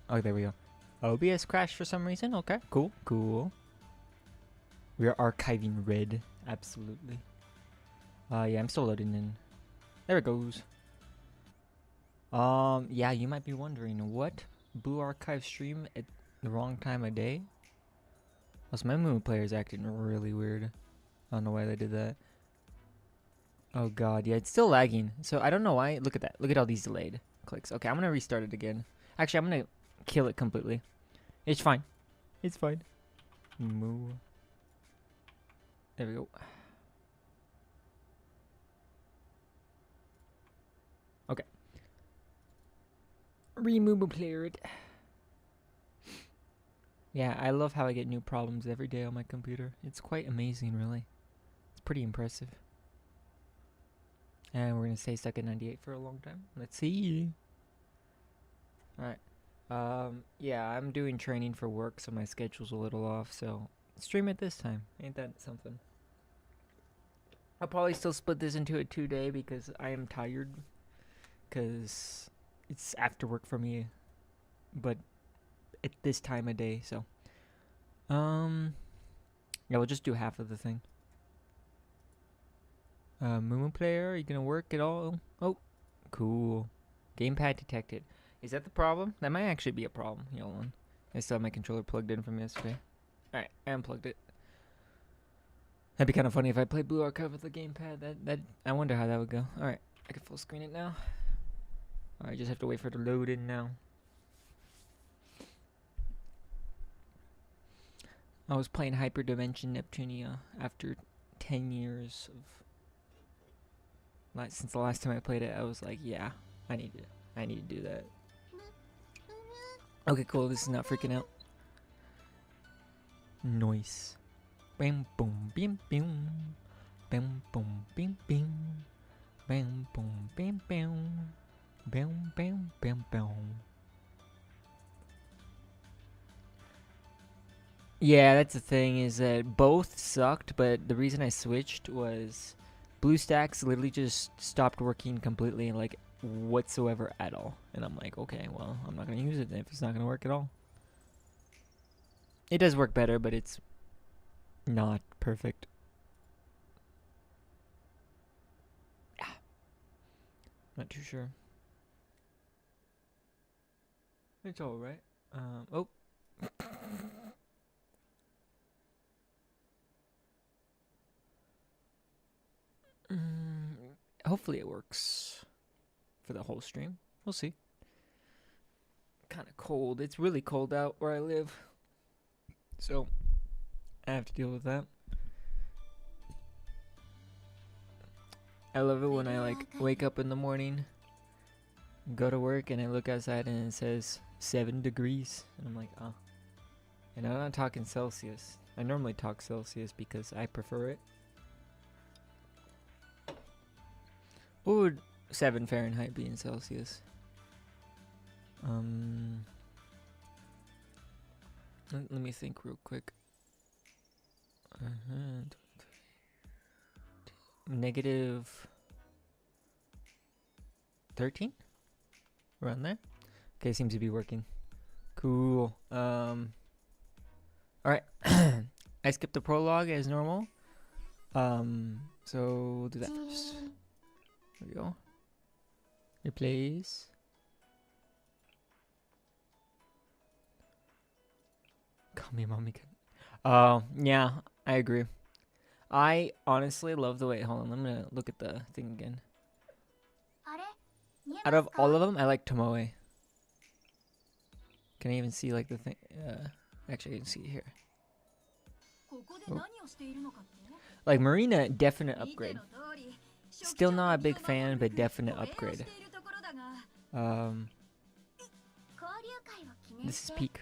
Oh, there we go. OBS crashed for some reason. Okay, cool, cool. We are archiving red. Absolutely. Yeah, I'm still loading in. There it goes. Yeah, you might be wondering, what? Blue Archive stream at the wrong time of day? Also, my Moon player's acting really weird. I don't know why they did that. Oh god, yeah, it's still lagging. So I don't know why. Look at that. Look at all these delayed clicks. Okay, I'm gonna restart it again. Actually, I'm gonna kill it completely. It's fine. It's fine. Moo. There we go. Okay. Remove player it. Yeah, I love how I get new problems every day on my computer. It's quite amazing, really. It's pretty impressive. And we're gonna stay stuck at 98 for a long time. Let's see. Alright. Yeah, I'm doing training for work, so my schedule's a little off, so stream it this time. Ain't that something? I'll probably still split this into a 2-day because I am tired. Because it's after work for me. But at this time of day, so. Yeah, we'll just do half of the thing. Moo player, are you gonna work at all? Oh, cool. Gamepad detected. Is that the problem? That might actually be a problem. Hold on. I still have my controller plugged in from yesterday. Alright, I unplugged it. That'd be kind of funny if I played Blue Archive with the gamepad. That I wonder how that would go. Alright, I can full screen it now. Alright, just have to wait for it to load in now. I was playing Hyperdimension Neptunia after 10 years of... since the last time I played it, I was like, yeah, I need to do that. Okay, cool. This is not freaking out. Noise. Bam boom bim bim. Bam boom bim bim. Bam boom bim bim. Bam bam bam bam. Yeah, that's the thing, is that both sucked, but the reason I switched was BlueStacks literally just stopped working completely, like, whatsoever at all. And I'm like, okay, well, I'm not gonna use it if it's not gonna work at all. It does work better, but it's not perfect. Yeah. Not too sure. It's alright. Oh. Hopefully it works for the whole stream. We'll see. Kind of cold. It's really cold out where I live. So, I have to deal with that. I love it when I like wake up in the morning, go to work, and I look outside and it says 7 degrees. And I'm like, oh. And I'm not talking Celsius. I normally talk Celsius because I prefer it. What would 7 Fahrenheit be in Celsius? Let me think real quick. Negative 13? Around there? Okay, seems to be working. Cool. Alright. I skipped the prologue as normal. So we'll do that first. There we go. Replace. Call me mommy. Yeah, I agree. I honestly love the way. Hold on, I'm gonna look at the thing again. Out of all of them, I like Tomoe. Can I even see like the thing? Actually, I can see it here. Oh. Like Marina, definite upgrade. Still not a big fan, but definite upgrade. This is peak.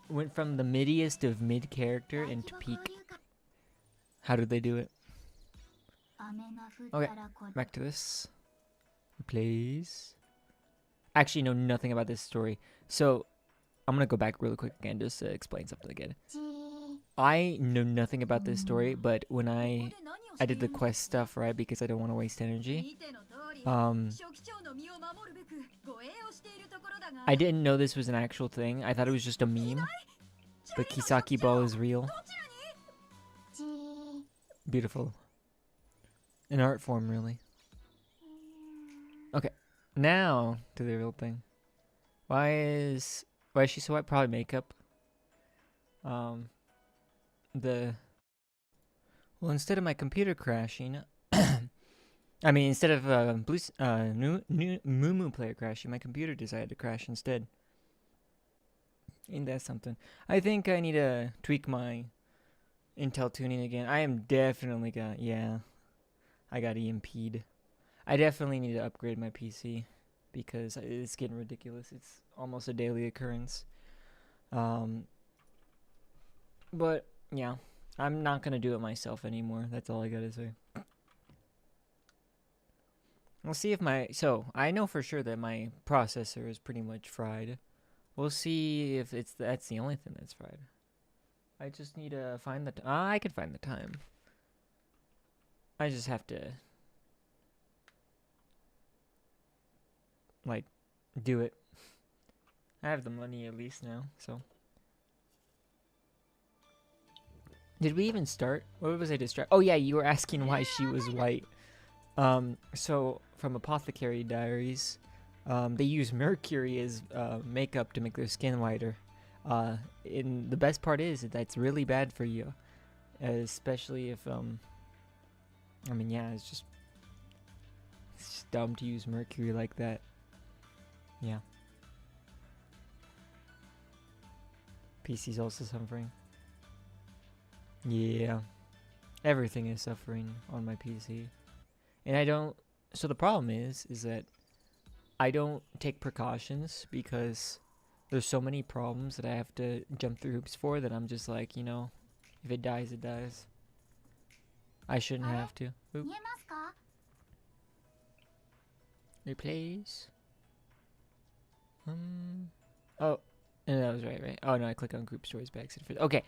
Went from the middiest of mid character into peak. How did they do it? Okay, back to this. Replace. Actually know nothing about this story, so I'm gonna go back really quick again just to explain something again. I know nothing about this story, but when I did the quest stuff, right, because I don't want to waste energy, I didn't know this was an actual thing. I thought it was just a meme. But kisaki ball is real. Beautiful. An art form, really. Okay, now to the real thing. Why is she so white? Probably makeup. Well, instead of my computer crashing, I mean, instead of Moo player crashing, my computer decided to crash instead. Ain't that something? I think I need to tweak my Intel tuning again. I am definitely I got EMP'd. I definitely need to upgrade my PC because it's getting ridiculous. It's almost a daily occurrence. But yeah, I'm not gonna do it myself anymore. That's all I gotta say. We'll see if I know for sure that my processor is pretty much fried. We'll see if that's the only thing that's fried. I just need to find I can find the time. I just have to do it. I have the money at least now, so. Did we even start? What was I distracted? Oh yeah, you were asking why she was white. So from Apothecary Diaries, they use mercury as makeup to make their skin whiter. And the best part is that's really bad for you, especially if I mean, yeah, it's just dumb to use mercury like that. Yeah. PC's also suffering. Yeah. Everything is suffering on my PC. And so the problem is that I don't take precautions because there's so many problems that I have to jump through hoops for that I'm just like, if it dies, it dies. I shouldn't have to. Oop. Replace. Oh, no, that was right. Oh no, I click on group stories by accident. Okay,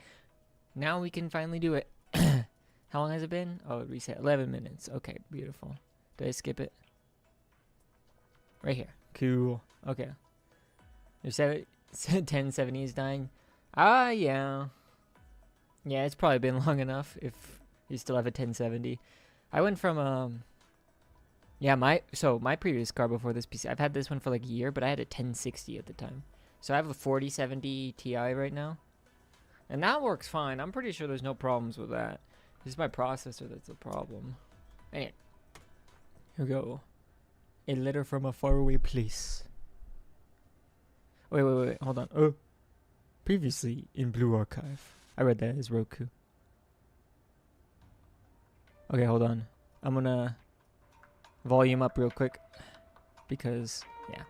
now we can finally do it. How long has it been? Oh, it reset. 11 minutes. Okay, beautiful. Did I skip it? Right here. Cool. Okay. There's 1070 is dying. Yeah. Yeah, it's probably been long enough if you still have a 1070. I went from my previous car before this PC, I've had this one for like a year, but I had a 1060 at the time. So I have a 4070 Ti right now. And that works fine. I'm pretty sure there's no problems with that. It's my processor that's the problem. Anyway. Here we go. A letter from a faraway place. Wait. Hold on. Oh. Previously in Blue Archive. I read that as Roku. Okay, hold on. I'm gonna volume up real quick. Because, yeah.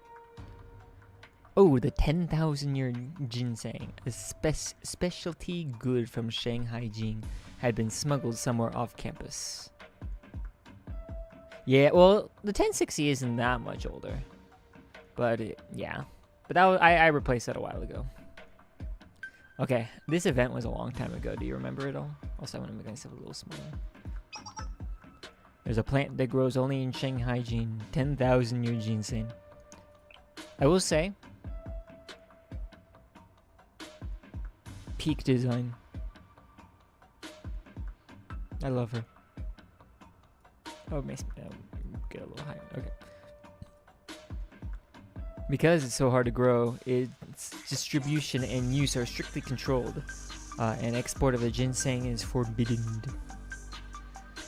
Oh, the 10,000-year ginseng, a specialty good from Shanhaijing, had been smuggled somewhere off campus. Yeah, well, the 1060 isn't that much older. But, yeah. But I replaced that a while ago. Okay, this event was a long time ago. Do you remember it all? Also, I want to make myself a little smaller. There's a plant that grows only in Shanhaijing, 10,000-year ginseng. I will say, peak design. I love her. Oh, it makes me get a little higher. Okay. Because it's so hard to grow, its distribution and use are strictly controlled, and export of the ginseng is forbidden.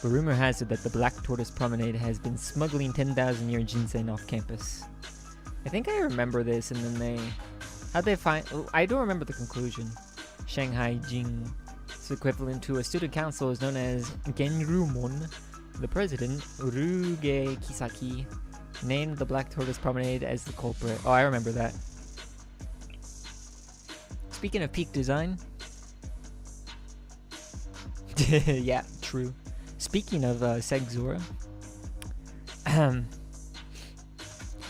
But rumor has it that the Black Tortoise Promenade has been smuggling 10,000-year ginseng off campus. I think I remember this, and then how'd they find? Oh, I don't remember the conclusion. Shanhaijing. Its equivalent to a student council is known as Genrumon. The president, Ruge Kisaki, named the Black Tortoise Promenade as the culprit. Oh, I remember that. Speaking of peak design. Yeah, true. Speaking of Segzora.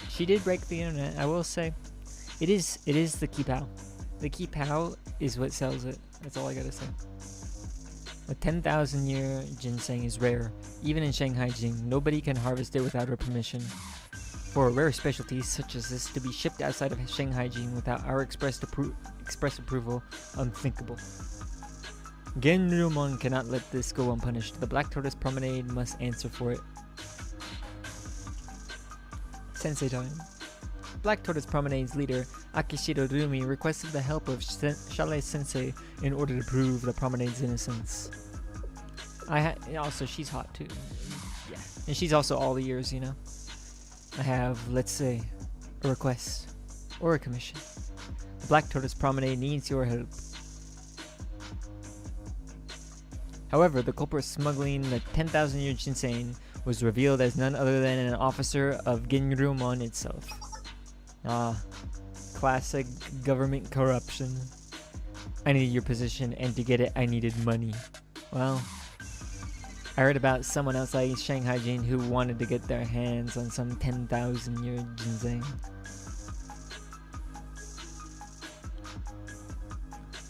She did break the internet, I will say. It is the Kipao. The Kipao is what sells it. That's all I gotta say. A 10,000-year ginseng is rare Even in Shanhaijing, nobody can harvest it without our permission. For rare specialties such as this to be shipped outside of Shanhaijing without our express approval, unthinkable. Genrumon cannot let this go unpunished. The Black Tortoise Promenade must answer for it. Sensei time. Black Tortoise Promenade's leader, Akishiro Rumi, requested the help of Chalet Sensei in order to prove the Promenade's innocence. Also, she's hot too. Yeah. And she's also all ears, you know. I have, let's say, a request or a commission. The Black Tortoise Promenade needs your help. However, the culprit smuggling the 10,000-year ginseng was revealed as none other than an officer of Genrumon itself. Classic government corruption. I needed your position, and to get it, I needed money. Well, I heard about someone outside Shanhaijing who wanted to get their hands on some 10,000-year ginseng.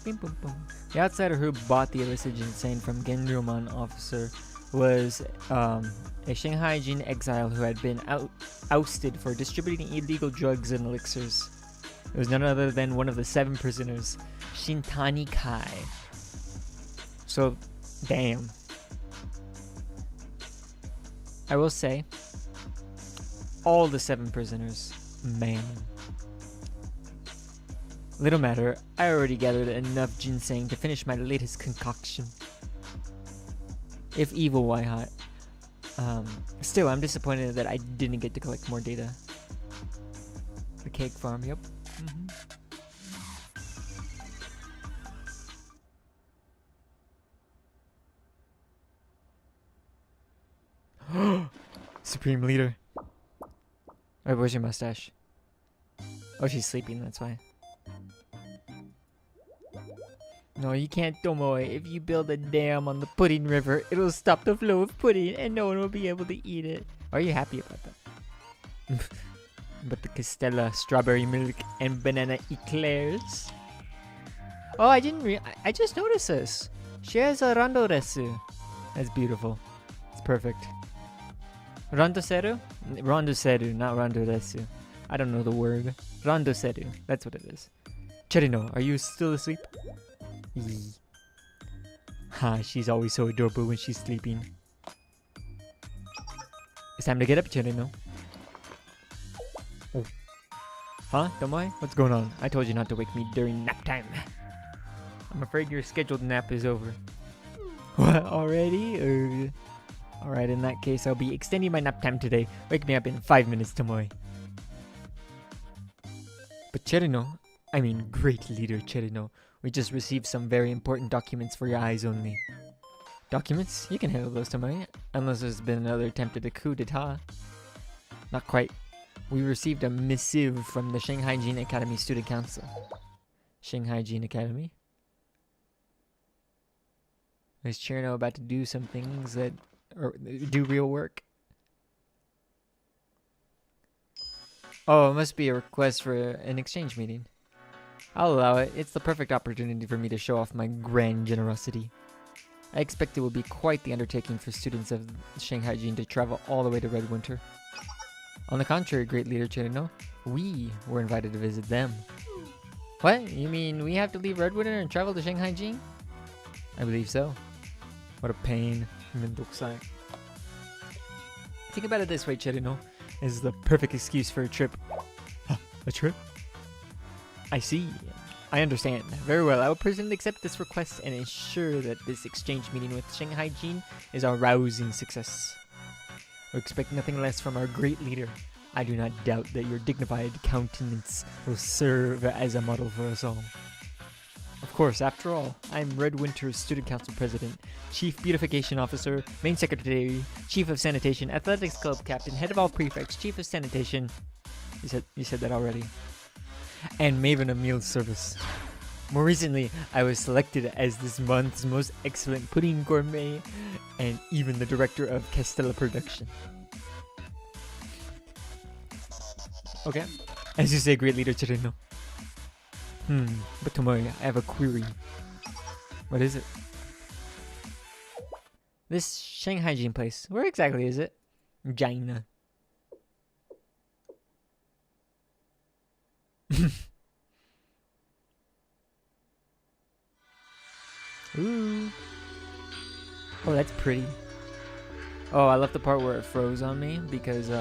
Bing, boom, boom. The outsider who bought the illicit ginseng from Genrumon officer was a Shanhaijing exile who had been ousted for distributing illegal drugs and elixirs. It was none other than one of the 7 prisoners, Shintani Kai. So, damn. I will say, all the 7 prisoners, man. Little matter, I already gathered enough ginseng to finish my latest concoction. If evil, why hot? Still, I'm disappointed that I didn't get to collect more data. The cake farm, yep. Supreme Leader. Alright, where's your mustache? Oh, she's sleeping, that's why. No, you can't, Tomoe. If you build a dam on the pudding river, it'll stop the flow of pudding and no one will be able to eat it. Are you happy about that? But the Castella strawberry milk and banana eclairs. Oh, I just noticed this. She has a rando resu. That's beautiful. It's perfect. Randoseru? Randoseru, not randoresu. I don't know the word. Randoseru. That's what it is. Cherino, are you still asleep? Yee. Ha, she's always so adorable when she's sleeping. It's time to get up, Cherino. Oh. Huh, Tomoe? What's going on? I told you not to wake me during nap time. I'm afraid your scheduled nap is over. What, already? Alright, in that case, I'll be extending my nap time today. Wake me up in 5 minutes, Tomoe. But Cherino, I mean great leader Cherino, we just received some very important documents for your eyes only. Documents? You can handle those, Tomoe. Unless there's been another attempt at a coup d'etat. Not quite. We received a missive from the Shanhaijing Academy Student Council. Shanhaijing Academy? Is Cherino about to do some things that... or do real work? Oh, it must be a request for an exchange meeting. I'll allow it. It's the perfect opportunity for me to show off my grand generosity. I expect it will be quite the undertaking for students of Shanhaijing to travel all the way to Red Winter. On the contrary, great leader Cherino, we were invited to visit them. What? You mean we have to leave Red Winter and travel to Shanhaijing? I believe so. What a pain. Think about it this way, Cherino. This is the perfect excuse for a trip. Huh, a trip? I see. I understand. Very well. I will personally accept this request and ensure that this exchange meeting with Shanhaijing is a rousing success. We expect nothing less from our great leader. I do not doubt that your dignified countenance will serve as a model for us all. Of course, after all, I'm Red Winter's Student Council President, Chief Beautification Officer, Main Secretary, Chief of Sanitation, Athletics Club Captain, Head of all Prefects, Chief of Sanitation. You said that already. And Maven of Meal Service. More recently, I was selected as this month's most excellent pudding gourmet and even the director of Castella Production. Okay. As you say, great leader Cherino. But Tomoe, I have a query. What is it? This Shanhaijing place. Where exactly is it? China. Ooh. Oh, that's pretty. Oh, I love the part where it froze on me because you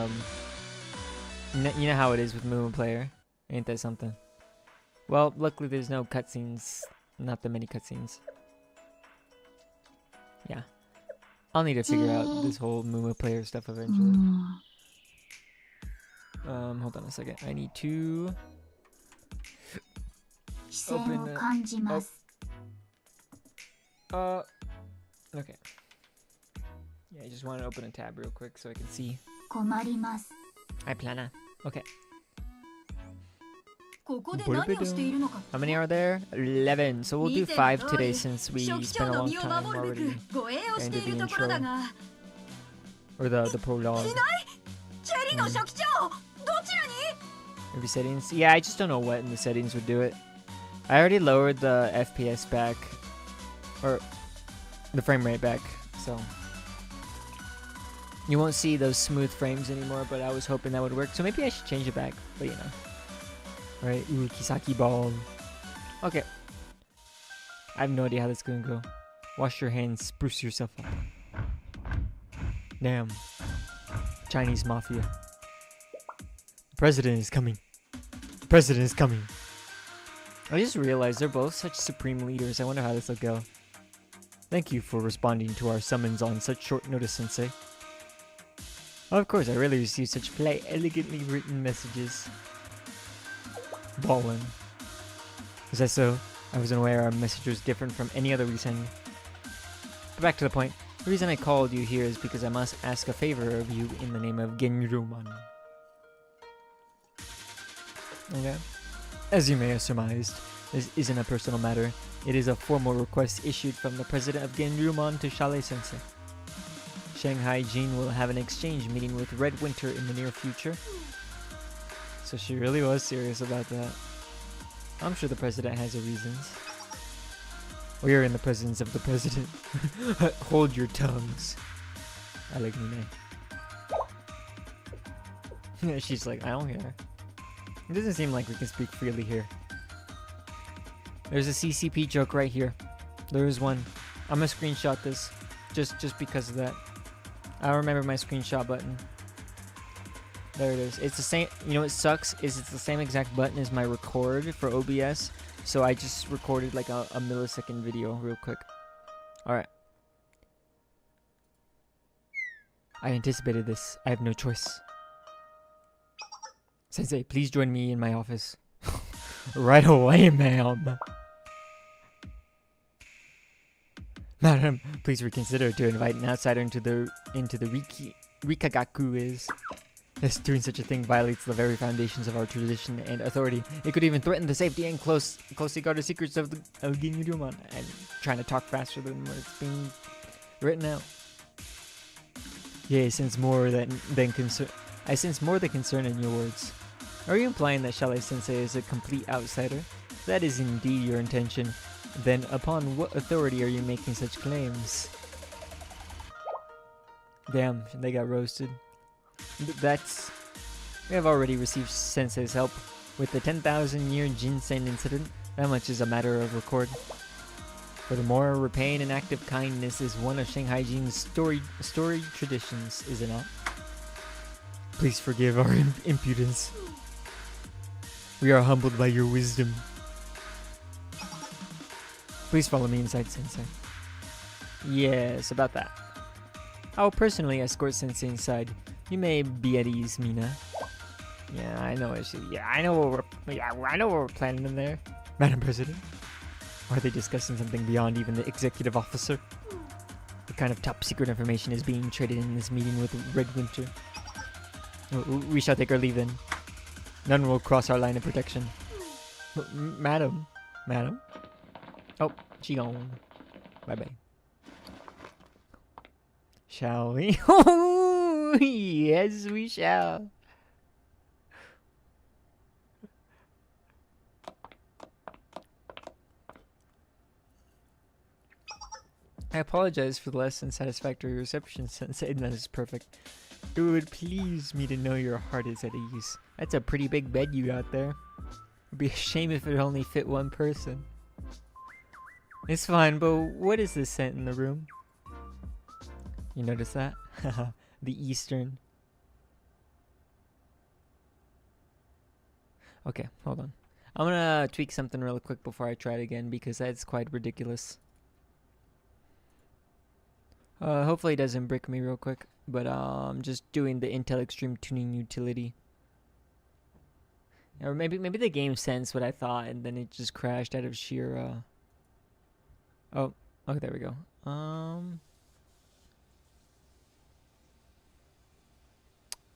know how it is with Moon Player. Ain't that something? Well, luckily there's no cutscenes. Not that many cutscenes. Yeah. I'll need to figure out this whole Moon Player stuff eventually. Hold on a second. I need to open okay. Yeah, I just want to open a tab real quick so I can see. Hi, Plana. Okay. How many are there? 11. So we'll do 5 today since we spent a long time already into the intro. Or the prologue. Maybe settings? Yeah, I just don't know what in the settings would do it. I already lowered the FPS back. Or the frame rate back. So you won't see those smooth frames anymore, but I was hoping that would work. So maybe I should change it back. But you know. Right, ooh, kisaki ball. Okay. I have no idea how this is gonna go. Wash your hands, spruce yourself up. Damn. Chinese mafia. The president is coming. The president is coming. I just realized they're both such supreme leaders. I wonder how this will go. Thank you for responding to our summons on such short notice, Sensei. Of course, I rarely receive such polite, elegantly written messages. Ballin'. Is that so? I wasn't aware our message was different from any other we send. But back to the point. The reason I called you here is because I must ask a favor of you in the name of Genryuman. Okay. As you may have surmised, this isn't a personal matter. It is a formal request issued from the president of Genryuman to Shale-sensei. Shanhaijing will have an exchange meeting with Red Winter in the near future. So she really was serious about that. I'm sure the president has her reasons. We are in the presence of the president. Hold your tongues. I like Nune. She's like, I don't care. It doesn't seem like we can speak freely here. There's a CCP joke right here. There is one. I'm gonna screenshot this. Just because of that. I don't remember my screenshot button. There it is. It's the same. You know what sucks is it's the same exact button as my record for OBS. So I just recorded like a millisecond video real quick. Alright. I anticipated this. I have no choice. Sensei, please join me in my office. Right away, ma'am. Madam, please reconsider to invite an outsider into the Rikagaku is. Yes, doing such a thing violates the very foundations of our tradition and authority. It could even threaten the safety and closely guarded secrets of Genryuman. I'm trying to talk faster than what's being written out. Yeah, I sense more than concern. I sense more than concern in your words. Are you implying that Shale-sensei is a complete outsider? If that is indeed your intention, then upon what authority are you making such claims? Damn, they got roasted. We have already received Sensei's help with the 10,000-year Ginseng incident. That much is a matter of record. Furthermore, repaying an act of kindness is one of Shanhaijing's storied traditions, is it not? Please forgive our impudence. We are humbled by your wisdom. Please follow me inside, Sensei. Yes, about that. I'll personally escort Sensei inside. You may be at ease, Mina. Yeah, I know I know what we're planning in there. Madam President, are they discussing something beyond even the executive officer? What kind of top secret information is being traded in this meeting with Red Winter? We shall take our leave then. None will cross our line of protection. Madam? Oh, she gone. Bye-bye. Shall we? Oh, yes, we shall. I apologize for the less than satisfactory reception, Sensei. That is perfect. It would please me to know your heart is at ease. That's a pretty big bed you got there. It'd be a shame if it only fit one person. It's fine, but what is this scent in the room? You notice that? The Eastern. Okay, hold on. I'm gonna tweak something real quick before I try it again because that's quite ridiculous. Hopefully it doesn't brick me real quick, but I'm just doing the Intel Extreme Tuning Utility. Or maybe the game sensed what I thought and then it just crashed out of sheer oh, okay, there we go.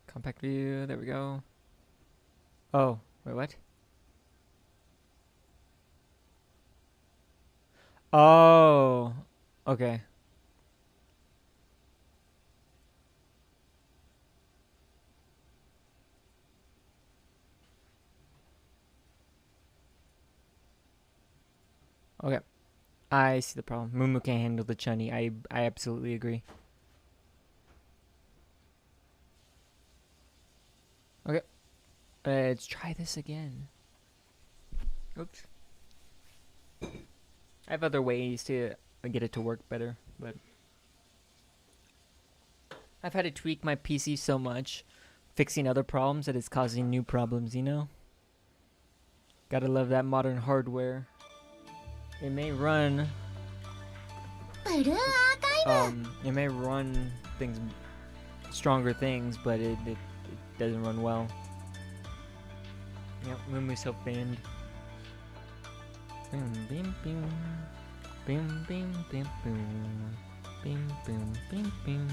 Compact view, there we go. Oh, wait, what? Oh, okay. Okay. I see the problem. Mumu can't handle the chunny. I absolutely agree. Okay. Let's try this again. Oops. I have other ways to get it to work better, but I've had to tweak my PC so much, fixing other problems that it's causing new problems, you know? Gotta love that modern hardware. It may run it may run things, stronger things, but it doesn't run well. Yep, Mumu's self banned. Bim bim bim bim bim bim boom bim bim bim bim.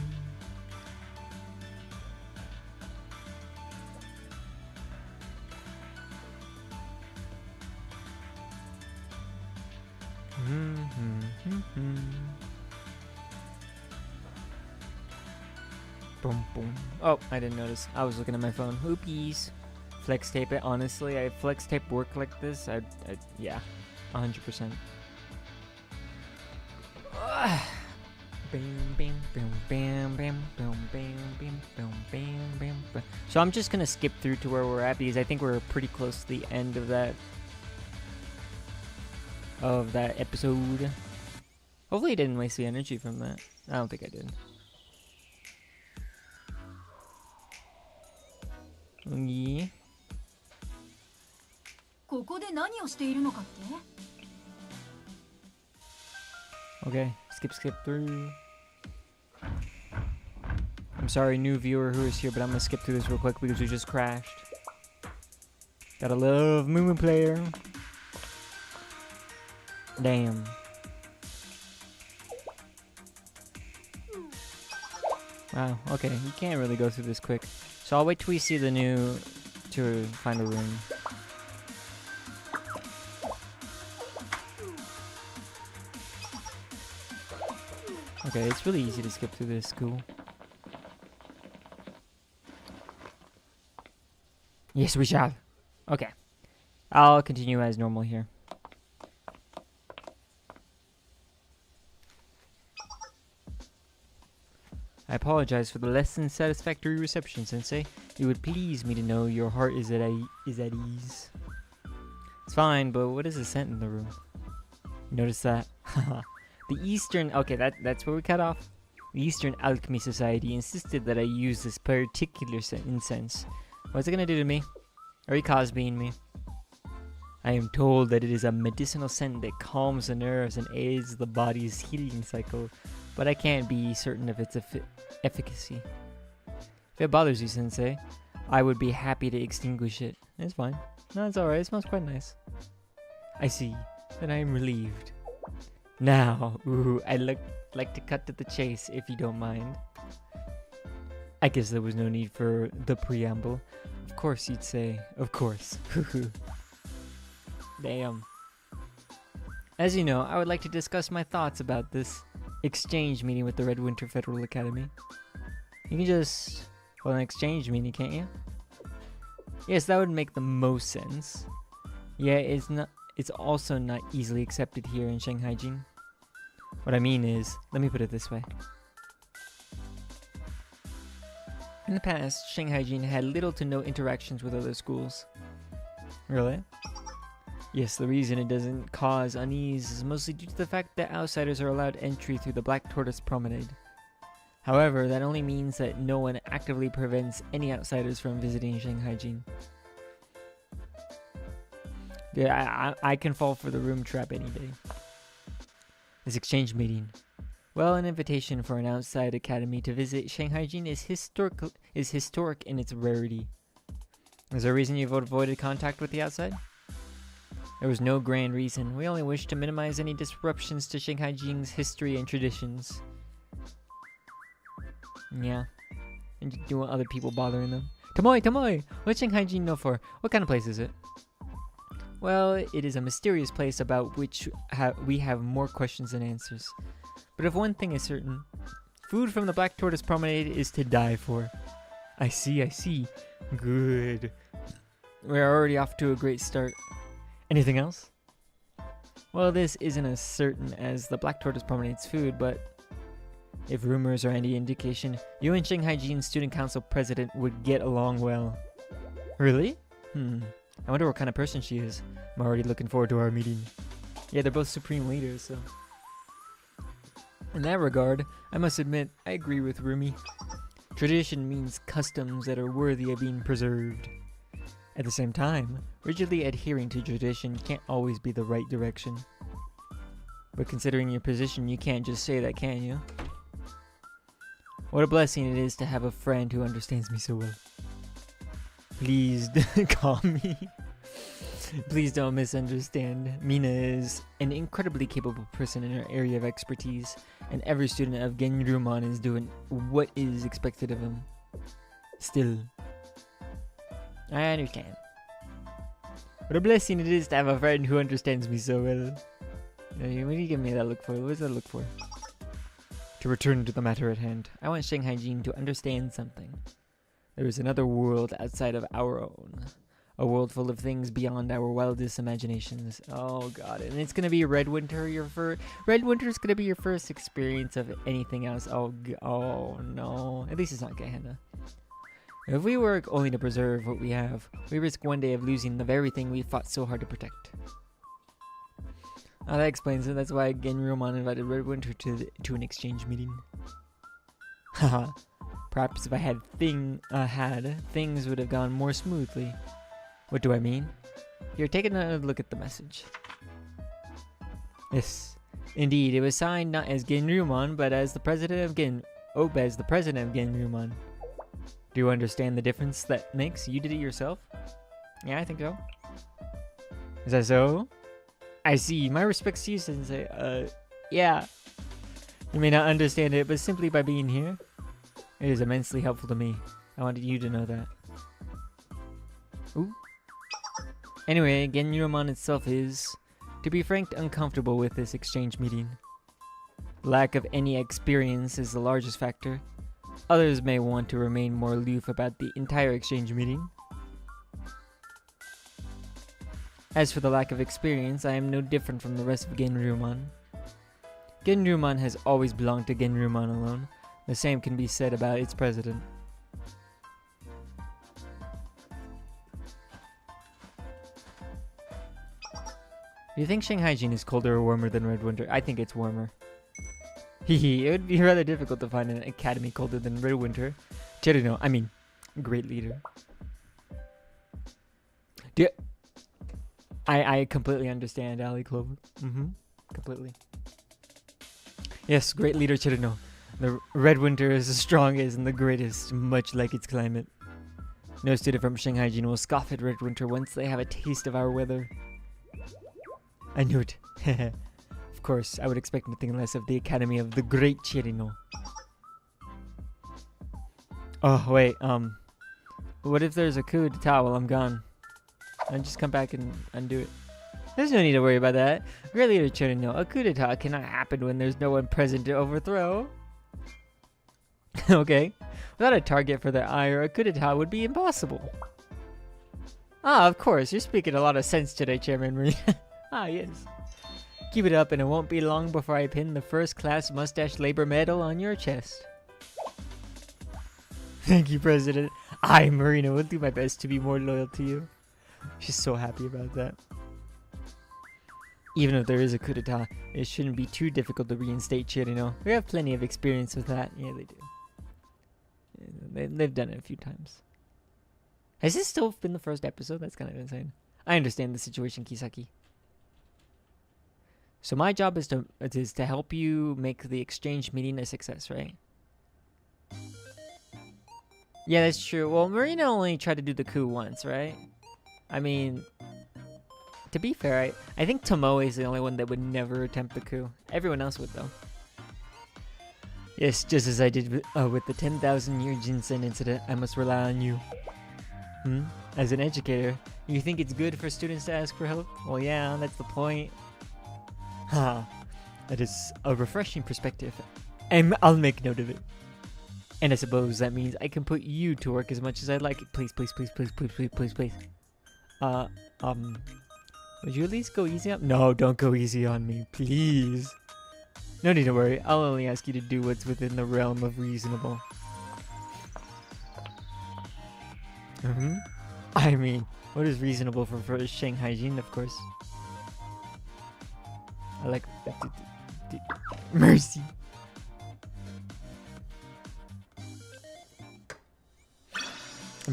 Boom, boom. Oh, I didn't notice. I was looking at my phone. Oopies. Flex tape it. Honestly, I flex tape work like this. Yeah, 100%. Bam, bam, bam, bam, bam, bam, bam, bam, bam, bam, bam, bam. So I'm just gonna skip through to where we're at because I think we're pretty close to the end of that episode. Hopefully I didn't waste the energy from that. I don't think I did. Yeah. Okay, skip through. I'm sorry, new viewer who is here, but I'm gonna skip through this real quick because we just crashed. Gotta love Mumu player. Damn. Wow, okay, you can't really go through this quick. So I'll wait till we see the new to find a room. Okay, it's really easy to skip through this. Cool. Yes, we shall. Okay. I'll continue as normal here. I apologize for the less than satisfactory reception, Sensei. It would please me to know your heart is at ease. It's fine, but what is the scent in the room? Notice that? The Eastern... Okay, that's where we cut off. The Eastern Alchemy Society insisted that I use this particular incense. What's it gonna do to me? Are you Cosbying me? I am told that it is a medicinal scent that calms the nerves and aids the body's healing cycle, but I can't be certain of its efficacy. If it bothers you, Sensei, I would be happy to extinguish it. It's fine. No, it's alright. It smells quite nice. I see. Then I am relieved. Now, I'd like to cut to the chase, if you don't mind. I guess there was no need for the preamble. Of course, you'd say. Of course. Damn. As you know, I would like to discuss my thoughts about this exchange meeting with the Red Winter Federal Academy. You can just hold an exchange meeting, can't you? Yes, that would make the most sense. Yeah, it's also not easily accepted here in Shanhaijing. What I mean is, let me put it this way. In the past, Shanhaijing had little to no interactions with other schools. Really? Yes, the reason it doesn't cause unease is mostly due to the fact that outsiders are allowed entry through the Black Tortoise Promenade. However, that only means that no one actively prevents any outsiders from visiting Shanhaijing. Yeah, I can fall for the room trap any day. This exchange meeting. Well, an invitation for an outside academy to visit Shanhaijing is historic in its rarity. Is there a reason you've avoided contact with the outside? There was no grand reason. We only wished to minimize any disruptions to Shanhaijing's history and traditions. Yeah. And you don't want other people bothering them. Tomoe! What's Shanhaijing known for? What kind of place is it? Well, it is a mysterious place about which we have more questions than answers. But if one thing is certain, food from the Black Tortoise Promenade is to die for. I see. Good. We're already off to a great start. Anything else? Well, this isn't as certain as the Black Tortoise Promenade's food, but if rumors are any indication, you and Shanhaijing Student Council President would get along well. Really? I wonder what kind of person she is. I'm already looking forward to our meeting. Yeah, they're both supreme leaders, so. In that regard, I must admit, I agree with Rumi. Tradition means customs that are worthy of being preserved. At the same time, rigidly adhering to tradition can't always be the right direction. But considering your position, you can't just say that, can you? What a blessing it is to have a friend who understands me so well. Please call me. Please don't misunderstand. Mina is an incredibly capable person in her area of expertise, and every student of Genryuman is doing what is expected of him. Still, I understand. What a blessing it is to have a friend who understands me so well. What do you give me that look for? What does that look for? To return to the matter at hand, I want Shanhaijing to understand something. There is another world outside of our own. A world full of things beyond our wildest imaginations. Oh god, and it's gonna be Red Winter. Red Winter's gonna be your first experience of anything else. Oh no. At least it's not Gehenna. If we work only to preserve what we have, we risk one day of losing the very thing we fought so hard to protect. Oh, that explains it. That's why Genryuman invited Red Winter to an exchange meeting. Haha. Perhaps if I had things would have gone more smoothly. What do I mean? Here, take another look at the message. Yes, indeed, it was signed not as Genryuman, but as the president of Genryuman. Do you understand the difference that makes? You did it yourself? Yeah, I think so. Is that so? I see. My respects to you, Sensei. Yeah. You may not understand it, but simply by being here, it is immensely helpful to me. I wanted you to know that. Ooh. Anyway, Genryuman itself is, to be frank, uncomfortable with this exchange meeting. Lack of any experience is the largest factor. Others may want to remain more aloof about the entire exchange meeting. As for the lack of experience, I am no different from the rest of Genryuman. Genryuman has always belonged to Genryuman alone. The same can be said about its president. Do you think Shanhaijing is colder or warmer than Red Winter? I think it's warmer. Hehe, it would be rather difficult to find an academy colder than Red Winter. Cherino, I mean, great leader. I completely understand, Ali Clover. Completely. Yes, great leader Cherino. The Red Winter is the strongest and the greatest, much like its climate. No student from Shanhaijing will scoff at Red Winter once they have a taste of our weather. I knew it. Of course, I would expect nothing less of the Academy of the Great Cherino. Oh, wait, what if there's a coup d'etat while I'm gone? I'll just come back and undo it. There's no need to worry about that. Great leader Cherino, a coup d'etat cannot happen when there's no one present to overthrow. Okay. Without a target for their ire, a coup d'etat would be impossible. Ah, of course, you're speaking a lot of sense today, Chairman Marie. Ah, yes. Keep it up and it won't be long before I pin the first class mustache labor medal on your chest. Thank you, President. I, Marina, will do my best to be more loyal to you. She's so happy about that. Even if there is a coup d'etat, it shouldn't be too difficult to reinstate Chirino. We have plenty of experience with that. Yeah, they do. Yeah, they've done it a few times. Has this still been the first episode? That's kind of insane. I understand the situation, Kisaki. So my job is to help you make the exchange meeting a success, right? Yeah, that's true. Well, Marina only tried to do the coup once, right? I mean, to be fair, I think Tomoe is the only one that would never attempt the coup. Everyone else would, though. Yes, just as I did with the 10,000-year ginseng incident, I must rely on you. As an educator, you think it's good for students to ask for help? Well, yeah, that's the point. Ha, that is a refreshing perspective, and I'll make note of it. And I suppose that means I can put you to work as much as I'd like. Please, please, please, please, please, please, please, please. Would you at least go easy on? No, don't go easy on me, please. No need to worry. I'll only ask you to do what's within the realm of reasonable. I mean, what is reasonable for Shanhaijing, of course. I like mercy.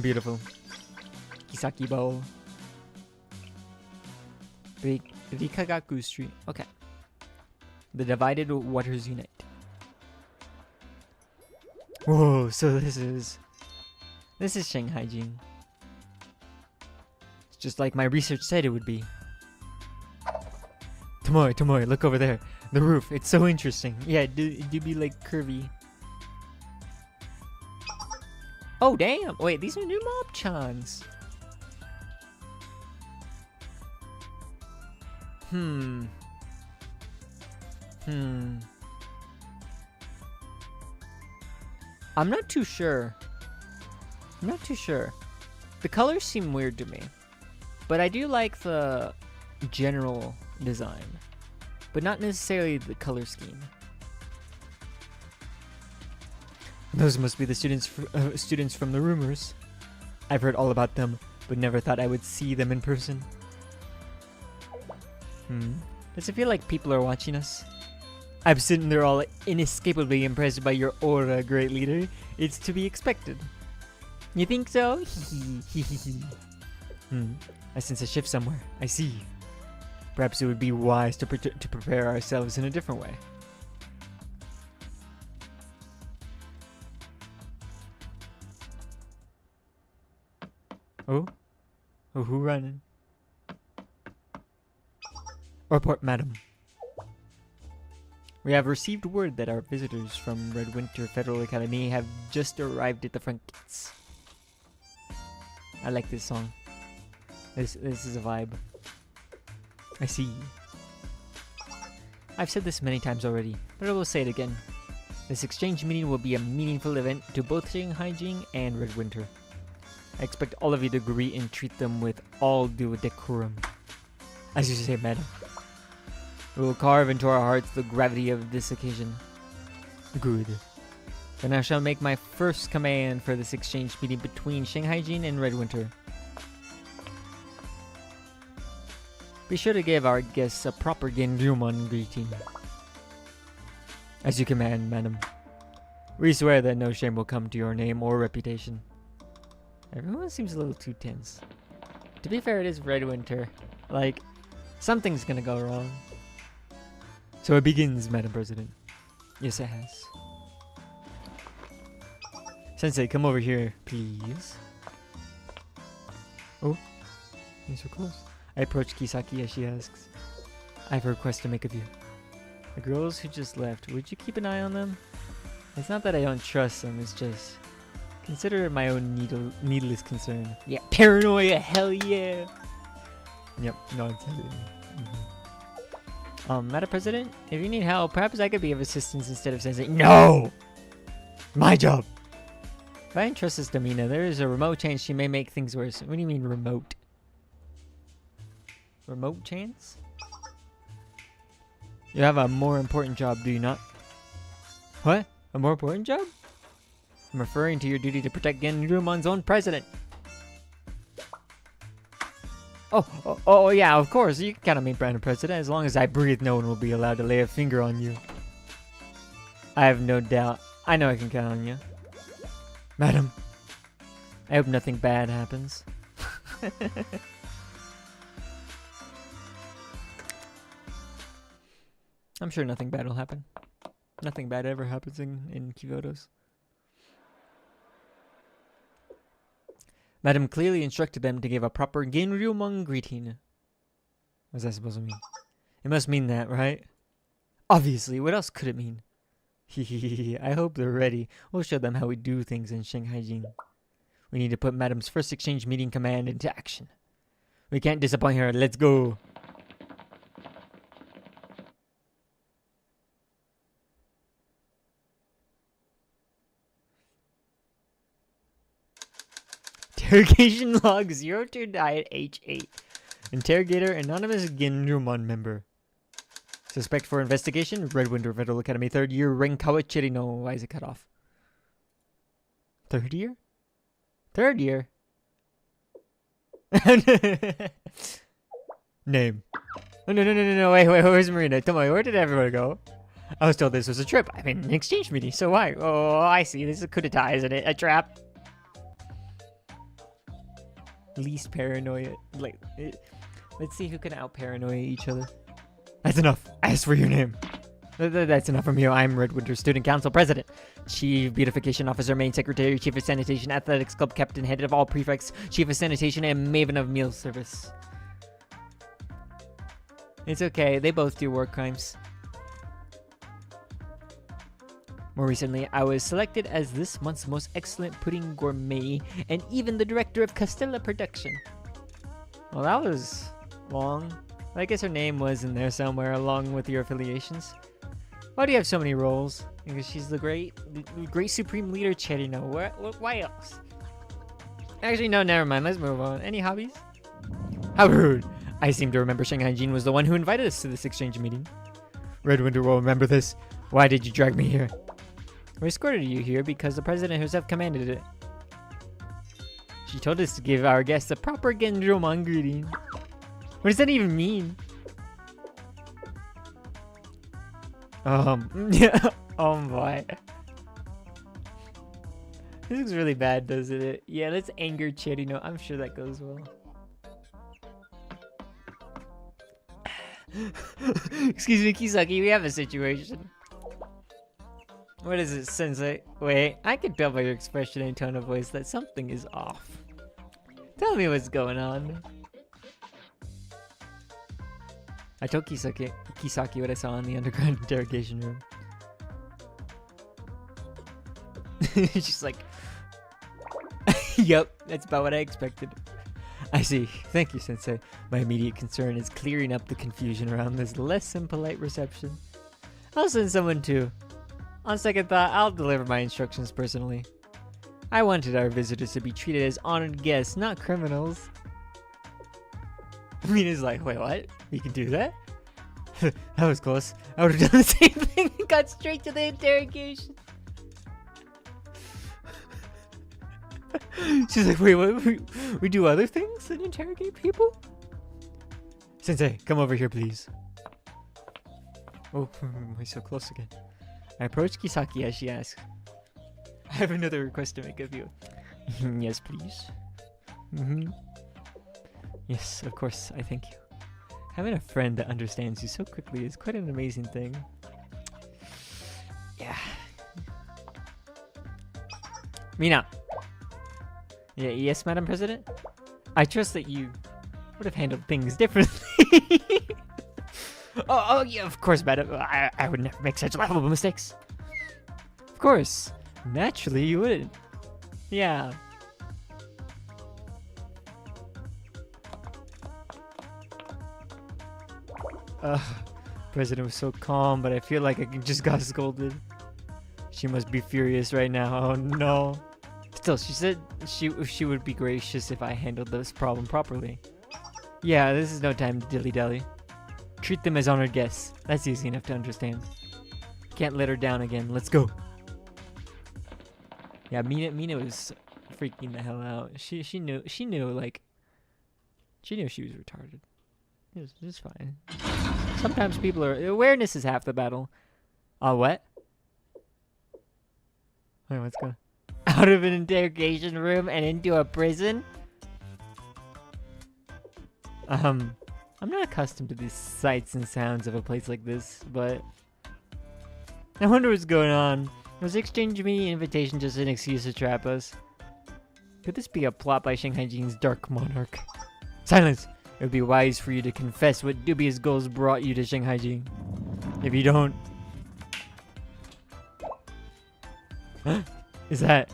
Beautiful. Kisaki bowl. Rikagaku Street. Okay. The divided waters unite. Whoa, so this is Shanhaijing. It's just like my research said it would be. Tomoe, look over there. The roof, it's so interesting. Yeah, it do be like curvy. Oh, damn. Wait, these are new mob-chans. I'm not too sure. The colors seem weird to me. But I do like the general design. But not necessarily the color scheme. Those must be the students from the rumors. I've heard all about them, but never thought I would see them in person. Does it feel like people are watching us? I'm sitting there all inescapably impressed by your aura, great leader. It's to be expected. You think so? I sense a shift somewhere. I see. Perhaps it would be wise to prepare ourselves in a different way. Oh, who running? Report, madam. We have received word that our visitors from Red Winter Federal Academy have just arrived at the front gates. I like this song. This is a vibe. I see. I've said this many times already, but I will say it again. This exchange meeting will be a meaningful event to both Shanhaijing and Red Winter. I expect all of you to agree and treat them with all due decorum. As you say, madam. We will carve into our hearts the gravity of this occasion. Good. Then I shall make my first command for this exchange meeting between Shanhaijing and Red Winter. Be sure to give our guests a proper Genryuman greeting. As you command, madam. We swear that no shame will come to your name or reputation. Everyone seems a little too tense. To be fair, it is Red Winter. Like, something's gonna go wrong. So it begins, Madam President. Yes, it has. Sensei, come over here, please. Oh, you're so close. I approach Kisaki as she asks, I have a request to make of you. The girls who just left, would you keep an eye on them? It's not that I don't trust them, it's just... Consider it my own needless concern. Yeah, paranoia, hell yeah! Yep, no, it's Madam President, if you need help, perhaps I could be of assistance instead of saying, no! My job! If I entrust this to Mina, there is a remote chance she may make things worse. What do you mean remote? Remote chance? You have a more important job, do you not? What? A more important job? I'm referring to your duty to protect Genryumon's own president. Oh, yeah, of course. You can count on me, Brandon President. As long as I breathe, no one will be allowed to lay a finger on you. I have no doubt. I know I can count on you. Madam, I hope nothing bad happens. I'm sure nothing bad will happen. Nothing bad ever happens in Kyoto's. Madam clearly instructed them to give a proper Genryumon greeting. What's that supposed to mean? It must mean that, right? Obviously, what else could it mean? I hope they're ready. We'll show them how we do things in Shanhaijing. We need to put Madam's first exchange meeting command into action. We can't disappoint her. Let's go. Interrogation log 0298H8. Interrogator anonymous Genryumon member. Suspect for investigation, Red Winter Federal Academy 3rd year, Renkawa Chirino. Why is it cut off? 3rd year? 3rd year? Name. Oh, no, wait, where's Marina? Tell me, where did everyone go? I was told this was a trip. I mean, an exchange meeting, so why? Oh, I see. This is a coup d'etat, isn't it? A trap. Least paranoia. Like, let's see who can out-paranoia each other. That's enough. Ask for your name. That's enough from you. I'm Red Winter Student Council President, Chief Beautification Officer, Main Secretary, Chief of Sanitation, Athletics Club Captain, Head of all Prefects, Chief of Sanitation, and Maven of Meal Service. It's okay. They both do war crimes. More recently, I was selected as this month's most excellent pudding gourmet, and even the director of Castella Production. Well, that was long. I guess her name was in there somewhere along with your affiliations. Why do you have so many roles? Because she's the great supreme leader, Cherino. Why else? Actually, no, never mind. Let's move on. Any hobbies? How rude. I seem to remember Shanhaijing was the one who invited us to this exchange meeting. Red Winter will remember this. Why did you drag me here? We escorted you here because the president herself commanded it. She told us to give our guests a proper Genryumon greeting. What does that even mean? Yeah. Oh boy. This looks really bad, doesn't it? Yeah, let's anger Cherino. I'm sure that goes well. Excuse me, Kisaki, we have a situation. What is it, Sensei? Wait, I can tell by your expression and tone of voice that something is off. Tell me what's going on. I told Kisaki what I saw in the underground interrogation room. She's like, yep, that's about what I expected. I see. Thank you, Sensei. My immediate concern is clearing up the confusion around this less than polite reception. I'll send someone too. On second thought, I'll deliver my instructions personally. I wanted our visitors to be treated as honored guests, not criminals. Mina's like, wait, what? You can do that? That was close. I would have done the same thing and got straight to the interrogation. She's like, wait, what? We do other things than interrogate people? Sensei, come over here, please. Oh, why so close again? I approach Kisaki as she asks, I have another request to make of you. Yes, please. Yes, of course, I thank you. Having a friend that understands you so quickly is quite an amazing thing. Yeah. Mina. Yeah, yes, Madam President? I trust that you would have handled things differently. Oh, yeah, of course, Madam. I would never make such laughable mistakes. Of course. Naturally, you wouldn't. Yeah. President was so calm, but I feel like I just got scolded. She must be furious right now. Oh no. Still, she said she would be gracious if I handled this problem properly. Yeah, this is no time to dilly-dally. Treat them as honored guests. That's easy enough to understand. Can't let her down again. Let's go. Yeah, Mina was freaking the hell out. She knew she knew she was retarded. It was fine. Sometimes people are awareness is half the battle. What? Wait, what's going? Out of an interrogation room and into a prison? I'm not accustomed to these sights and sounds of a place like this, but I wonder what's going on. Was exchange meeting invitation just an excuse to trap us? Could this be a plot by Shanhaijing's Dark Monarch? Silence! It would be wise for you to confess what dubious goals brought you to Shanhaijing. If you don't... Is that...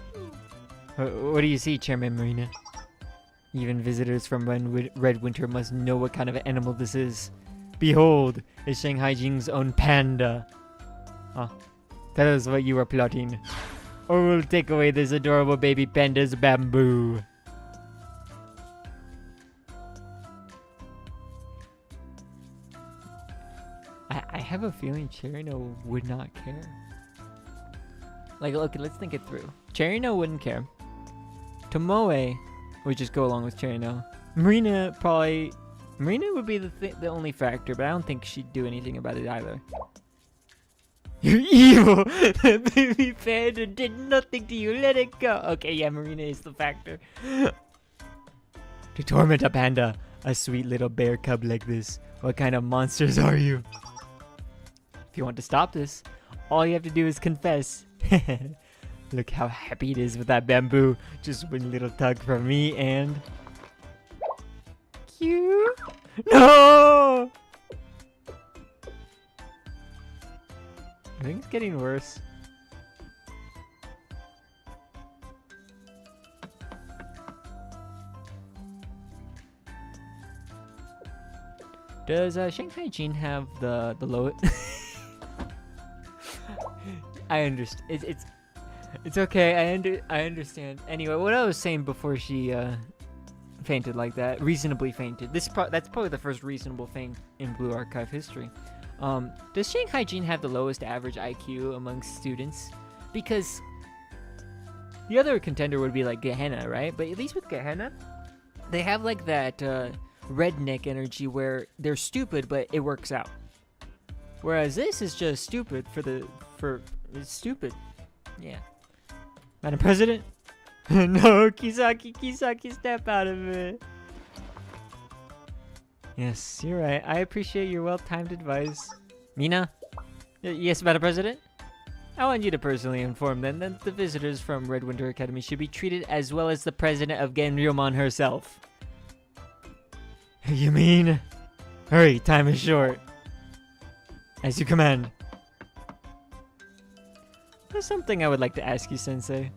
What do you see, Chairman Marina? Even visitors from Red Winter must know what kind of animal this is. Behold, it's Shanhaijing's own panda. Tell us what you are plotting, or we'll take away this adorable baby panda's bamboo. I have a feeling Cherino would not care. Like, look, let's think it through. Cherino wouldn't care. Tomoe would just go along with Cherino. Marina would be the only factor, but I don't think she'd do anything about it either. You're evil! That baby panda did nothing to you, let it go! Okay, yeah, Marina is the factor. To torment a panda, a sweet little bear cub like this, what kind of monsters are you? If you want to stop this, all you have to do is confess. Look how happy it is with that bamboo. Just one little tug from me and... Cute! No! I think it's getting worse. Does Shanhaijing have the lowest? I understand. It's okay. I understand. Anyway, what I was saying before she fainted like that, reasonably fainted. That's probably the first reasonable thing in Blue Archive history. Does Shanhaijing have the lowest average IQ amongst students? Because the other contender would be like Gehenna, right? But at least with Gehenna, they have like that redneck energy where they're stupid, but it works out. Whereas this is just stupid it's stupid. Yeah. Madam President? No, Kisaki, step out of it. Yes, you're right. I appreciate your well-timed advice. Mina? Yes, Madam President? I want you to personally inform them that the visitors from Red Winter Academy should be treated as well as the president of Genryomon herself. You mean? Hurry, time is short. As you command. There's something I would like to ask you, Sensei.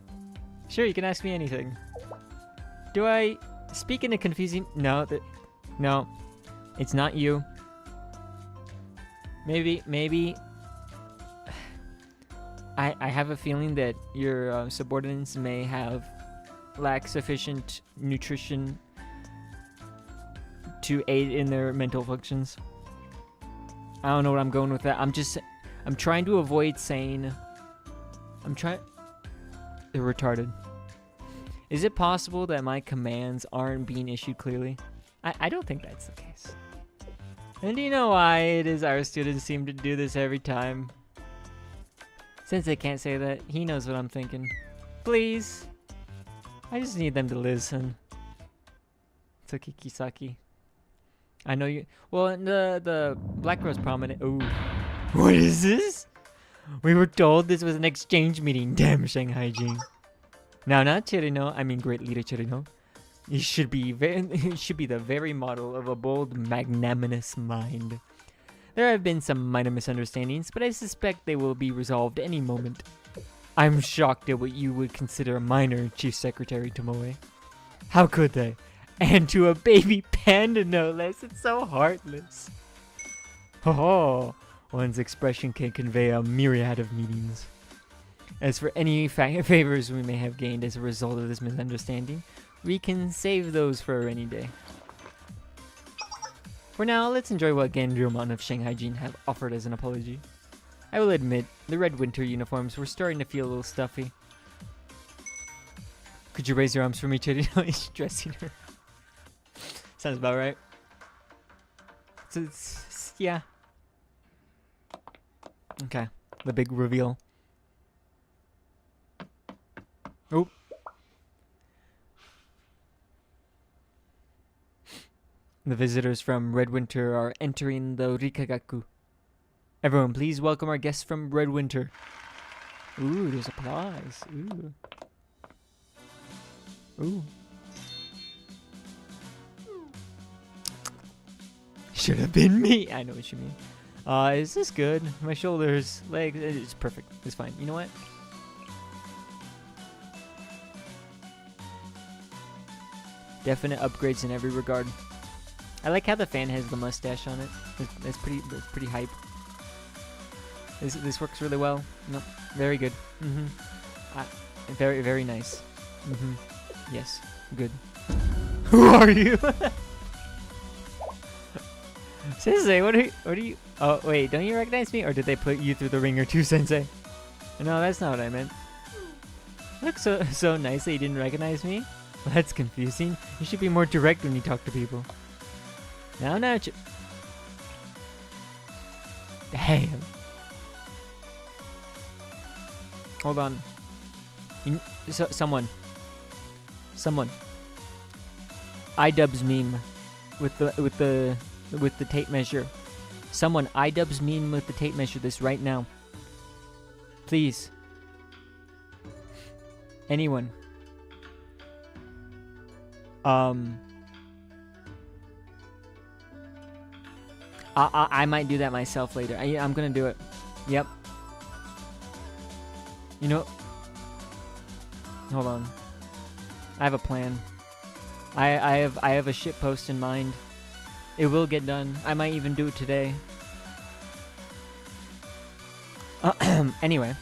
Sure, you can ask me anything. Do I speak in a confusing... No, it's not you. Maybe... I have a feeling that your subordinates may lack sufficient nutrition to aid in their mental functions. I don't know what I'm going with that. I'm trying to avoid saying... They're retarded. Is it possible that my commands aren't being issued clearly? I don't think that's the case. And do you know why it is our students seem to do this every time? Since they can't say that, he knows what I'm thinking. Please. I just need them to listen. Toki Kisaki. I know you... Well, the Black Rose Promenade... Ooh. What is this? We were told this was an exchange meeting. Damn Shanhaijing. Now, not Chirino. I mean, Great Leader Chirino. He should be the very model of a bold, magnanimous mind. There have been some minor misunderstandings, but I suspect they will be resolved any moment. I'm shocked at what you would consider a minor, Chief Secretary Tomoe. How could they? And to a baby panda, no less. It's so heartless. Oh, one's expression can convey a myriad of meanings. As for any favors we may have gained as a result of this misunderstanding, we can save those for a rainy day. For now, let's enjoy what Ganryomon of Shanhaijing have offered as an apology. I will admit, the red winter uniforms were starting to feel a little stuffy. Could you raise your arms for me, Chirino? He's dressing her. Sounds about right. So yeah. Okay, the big reveal. Oh. The visitors from Red Winter are entering the Rikagaku. Everyone, please welcome our guests from Red Winter. Ooh, there's applause. Ooh. Ooh. Should have been me. I know what you mean. Is this good? My shoulders, legs, it's perfect. It's fine. You know what? Definite upgrades in every regard. I like how the fan has the mustache on it. That's pretty hype. This works really well. Nope. Very good. Very nice. Yes. Good. Who are you? Sensei, what are you? Oh wait, don't you recognize me, or did they put you through the ringer too, Sensei? No, that's not what I meant. You look so nice that you didn't recognize me. Well, that's confusing. You should be more direct when you talk to people. Now, Damn. Hold on. Someone. iDubbbz meme with the tape measure. Someone iDubbbz meme with the tape measure this right now. Please. Anyone. I might do that myself later. I'm gonna do it. Yep. You know. Hold on. I have a plan. I have a shit post in mind. It will get done. I might even do it today. Anyway.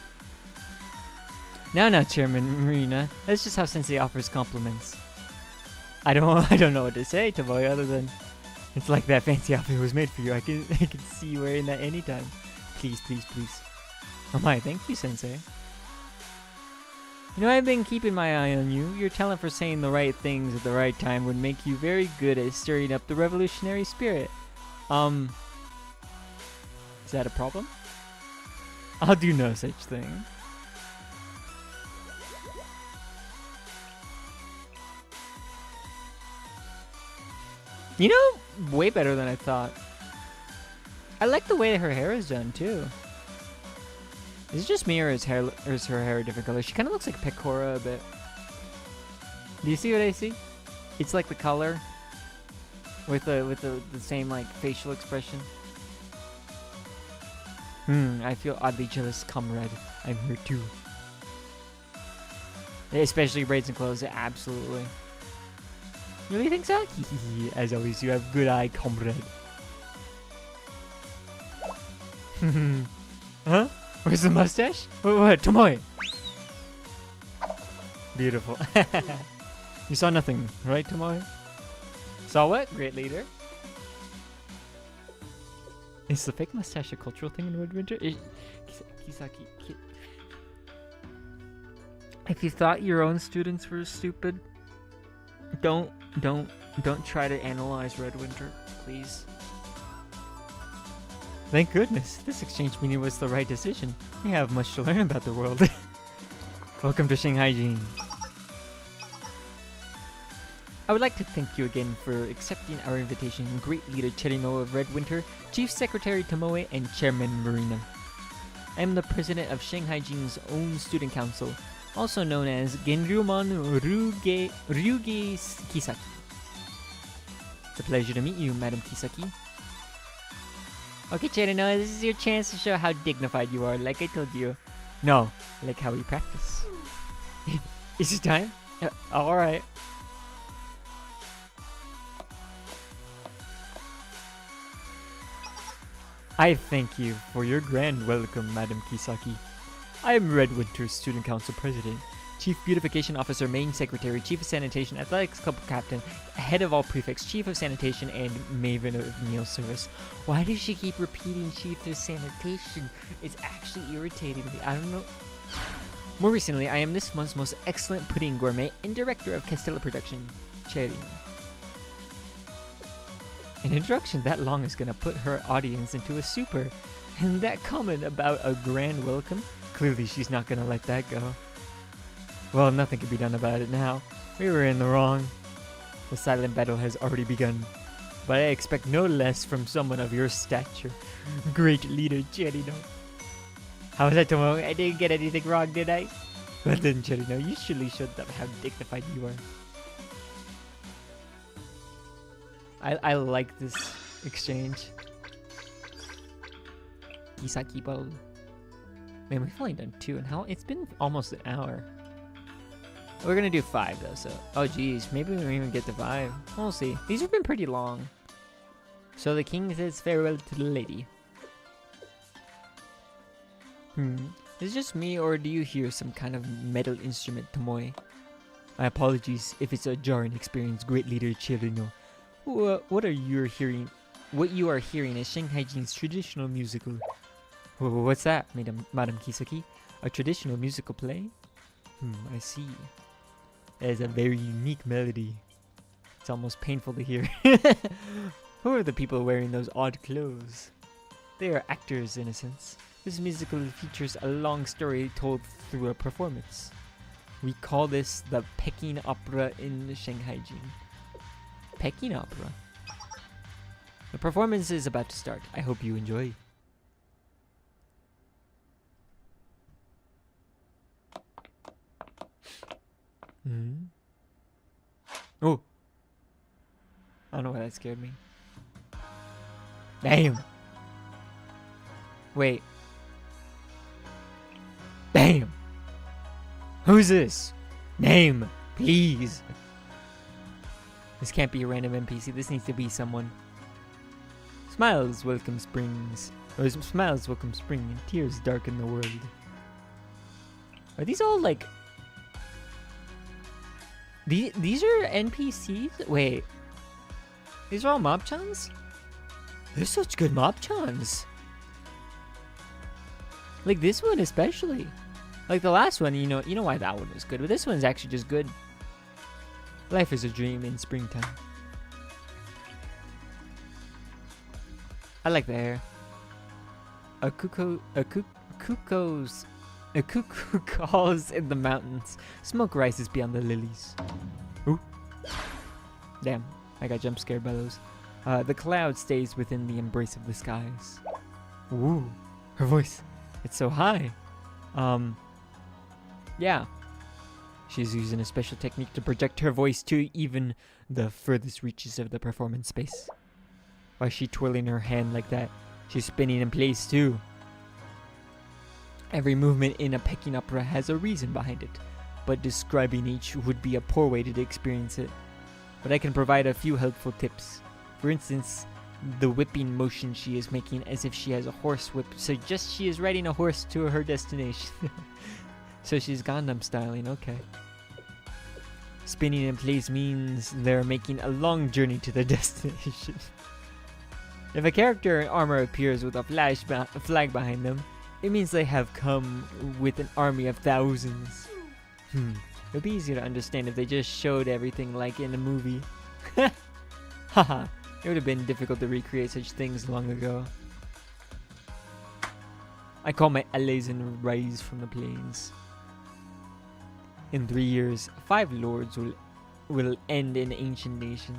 Now, Chairman Marina. That's just how Sensei offers compliments. I don't know what to say to boy other than it's like that fancy outfit was made for you. I can see you wearing that anytime. Please. Oh my, thank you, Sensei. You know, I've been keeping my eye on you. Your talent for saying the right things at the right time would make you very good at stirring up the revolutionary spirit. Is that a problem? I'll do no such thing. You know, way better than I thought. I like the way her hair is done, too. Is it just me, or is her hair a different color? She kind of looks like Pecora a bit. Do you see what I see? It's like the color with the same like facial expression. I feel oddly jealous, comrade. I'm here too. Especially braids and clothes, absolutely. You really think so? As always, you have good eye, comrade. Huh? Where's the mustache? What? Tomoe! Beautiful. You saw nothing, right, Tomoe? Saw what? Great leader. Is the fake mustache a cultural thing in Red Winter? Kisaki. If you thought your own students were stupid, don't try to analyze Red Winter, please. Thank goodness, this exchange meeting was the right decision. We have much to learn about the world. Welcome to Shanhaijing. I would like to thank you again for accepting our invitation, Great Leader Cherino of Red Winter, Chief Secretary Tomoe, and Chairman Marina. I am the president of Shanhaijing's own student council, also known as Genryumon Ryuge Kisaki. It's a pleasure to meet you, Madam Kisaki. Okay, Cherino, this is your chance to show how dignified you are, like I told you. No, like how we practice. Is it time? Alright. I thank you for your grand welcome, Madam Kisaki. I am Red Winter's Student Council President, Chief Beautification Officer, Main Secretary, Chief of Sanitation, Athletics Club Captain, Head of all Prefects, Chief of Sanitation, and Maven of Meal Service. Why does she keep repeating Chief of Sanitation? It's actually irritating me. I don't know. More recently, I am this month's most excellent pudding gourmet and director of Castella Production, Cherry. An introduction that long is gonna put her audience into a super. And that comment about a grand welcome, clearly she's not gonna let that go. Well, nothing can be done about it now. We were in the wrong. The silent battle has already begun. But I expect no less from someone of your stature. Great leader, Cherino. How was that, Tomo? I didn't get anything wrong, did I? Well then, Cherino, you surely showed them how dignified you are. I like this exchange. Kisaki bowl. Man, we've only done 2, and how it's been almost an hour. We're gonna do 5 though, so oh geez, maybe we won't even get to 5. We'll see. These have been pretty long. So the king says farewell to the lady. Is it just me, or do you hear some kind of metal instrument, Tomoe? My apologies if it's a jarring experience, great leader Chirino. What you are hearing is Shanhaijing's traditional musical. What's that, Madam Kisaki? A traditional musical play? I see. That is a very unique melody. It's almost painful to hear. Who are the people wearing those odd clothes? They are actors, in a sense. This musical features a long story told through a performance. We call this the Peking Opera in Shanhaijing. Peking Opera. The performance is about to start. I hope you enjoy. Oh. I don't know why that scared me. Damn. Wait. Damn. Who's this? Name, please. This can't be a random NPC. This needs to be someone. Smiles welcome springs. Or smiles welcome spring and tears darken the world. Are these all like... These are NPCs? Wait. These are all Mobchans? They're such good Mobchans. Like this one especially. Like the last one, you know why that one was good. But this one's actually just good. Life is a dream in springtime. I like the hair. A cuckoo calls in the mountains. Smoke rises beyond the lilies. Ooh. Damn, I got jump scared by those. The cloud stays within the embrace of the skies. Ooh, her voice. It's so high. Yeah. She's using a special technique to project her voice to even the furthest reaches of the performance space. Why is she twirling her hand like that? She's spinning in place too. Every movement in a Peking opera has a reason behind it, but describing each would be a poor way to experience it. But I can provide a few helpful tips. For instance, the whipping motion she is making as if she has a horse whip suggests she is riding a horse to her destination. So she's Gundam styling, okay. Spinning in place means they're making a long journey to their destination. If a character in armor appears with a flag behind them, it means they have come with an army of thousands. It would be easier to understand if they just showed everything like in a movie. Haha, it would have been difficult to recreate such things long ago. I call my allies and rise from the plains. In 3 years, 5 lords will end an ancient nation.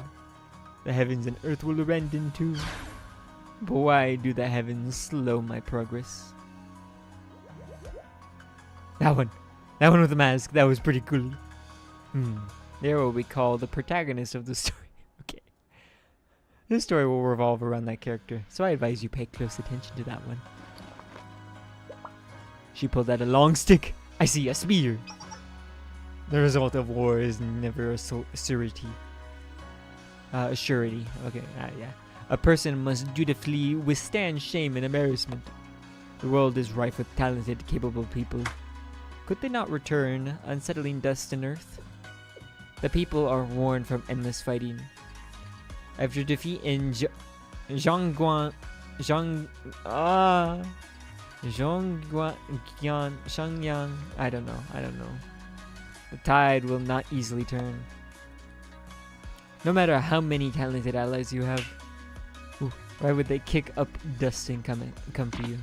The heavens and earth will rend in two. But why do the heavens slow my progress? That one with the mask, that was pretty cool. They're what we call the protagonist of the story. Okay. This story will revolve around that character, so I advise you pay close attention to that one. She pulled out a long stick. I see a spear. The result of war is never a surety. A surety. Okay, yeah. A person must dutifully withstand shame and embarrassment. The world is rife with talented, capable people. Could they not return, unsettling dust and earth? The people are worn from endless fighting. After defeat in Zhangguan, Shangyang, I don't know. The tide will not easily turn. No matter how many talented allies you have. Ooh, why would they kick up dust and come to you?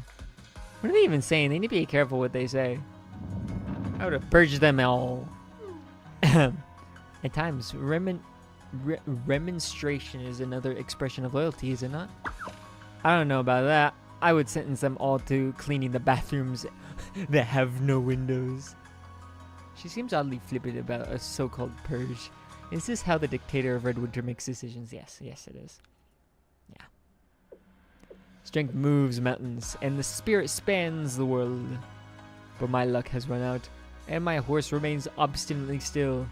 What are they even saying? They need to be careful what they say. I would have purged them all. At times, remonstration is another expression of loyalty, is it not? I don't know about that. I would sentence them all to cleaning the bathrooms that have no windows. She seems oddly flippant about a so-called purge. Is this how the dictator of Redwinter makes decisions? Yes, it is. Yeah. Strength moves mountains, and the spirit spans the world. But my luck has run out, and my horse remains obstinately still.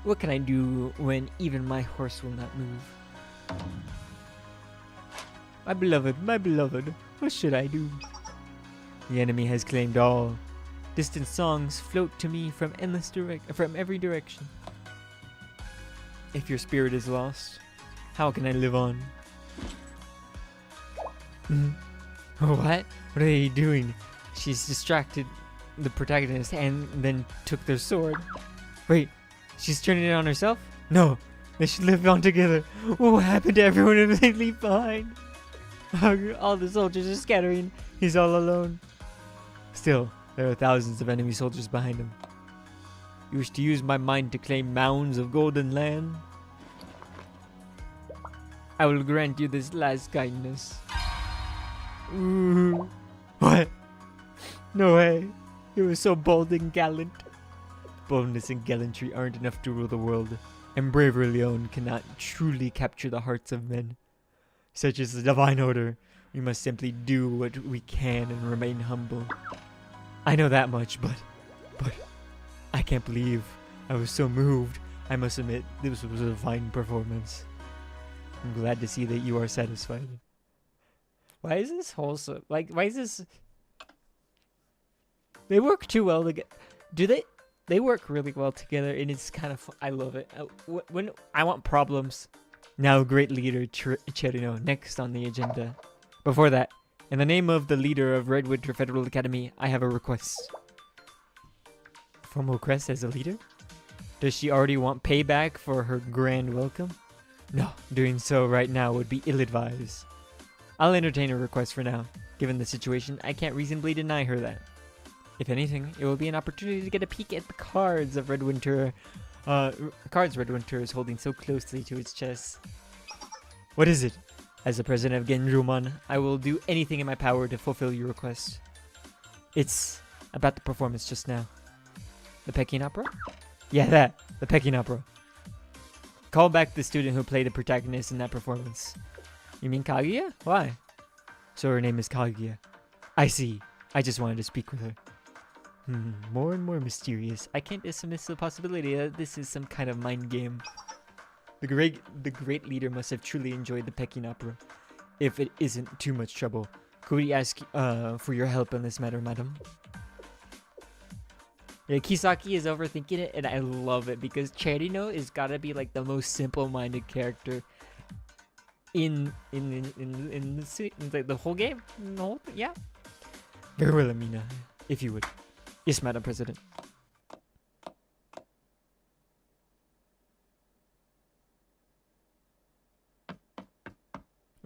What can I do when even my horse will not move? My beloved, what should I do? The enemy has claimed all. Distant songs float to me from every direction. If your spirit is lost, how can I live on? What? What are they doing? She's distracted the protagonist and then took their sword. Wait, she's turning it on herself? No, they should live on together. What will happen to everyone if they leave behind? All the soldiers are scattering. He's all alone. Still, there are thousands of enemy soldiers behind him. You wish to use my mind to claim mounds of golden land? I will grant you this last kindness. Ooh. What? No way. You were so bold and gallant. Boldness and gallantry aren't enough to rule the world, and bravery alone cannot truly capture the hearts of men. Such is the divine order. We must simply do what we can and remain humble. I know that much, but I can't believe I was so moved. I must admit, this was a fine performance. I'm glad to see that you are satisfied. Why is this wholesome? Like, why is this... They work too well together. Do they? They work really well together, and it's kind of... I love it. When I want problems. Now, great leader Cherino, next on the agenda. Before that, in the name of the leader of Redwinter Federal Academy, I have a request. Formal request as a leader? Does she already want payback for her grand welcome? No, doing so right now would be ill-advised. I'll entertain a request for now. Given the situation, I can't reasonably deny her that. If anything, it will be an opportunity to get a peek at the cards of Redwinter. Cards Redwinter is holding so closely to its chest. What is it? As the president of Genjumon, I will do anything in my power to fulfill your request. It's about the performance just now. The Peking opera? Yeah, the Peking opera. Call back the student who played the protagonist in that performance. You mean Kaguya? Why? So her name is Kaguya. I see. I just wanted to speak with her. More and more mysterious. I can't dismiss the possibility that this is some kind of mind game. The great leader must have truly enjoyed the Peking opera. If it isn't too much trouble, could we ask for your help on this matter, madam? Yeah, Kisaki is overthinking it, and I love it because Cherino is gotta be like the most simple-minded character in the whole game. Yeah. Very well, Amina, if you would. Yes, Madam President.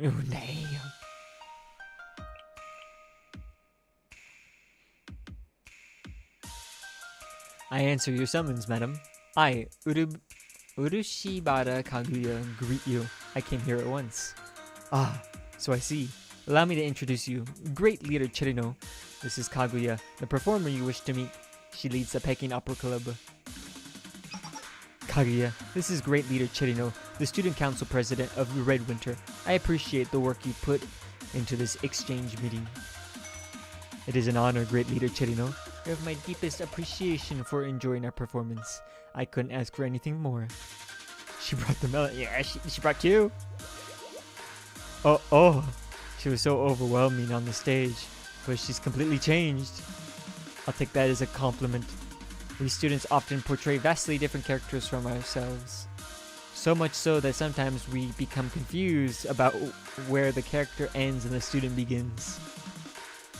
Oh, damn. I answer your summons, madam. I, Urushibara Kaguya, greet you. I came here at once. Ah, so I see. Allow me to introduce you. Great leader Cherino. This is Kaguya, the performer you wish to meet. She leads the Peking Opera Club. Kaguya, this is great leader Cherino, the student council president of Redwinter. I appreciate the work you put into this exchange meeting. It is an honor, great leader Cherino. You have my deepest appreciation for enjoying our performance. I couldn't ask for anything more. She brought the melon. Yeah, she brought you. Oh. She was so overwhelming on the stage, but she's completely changed. I'll take that as a compliment. We students often portray vastly different characters from ourselves. So much so that sometimes we become confused about where the character ends and the student begins.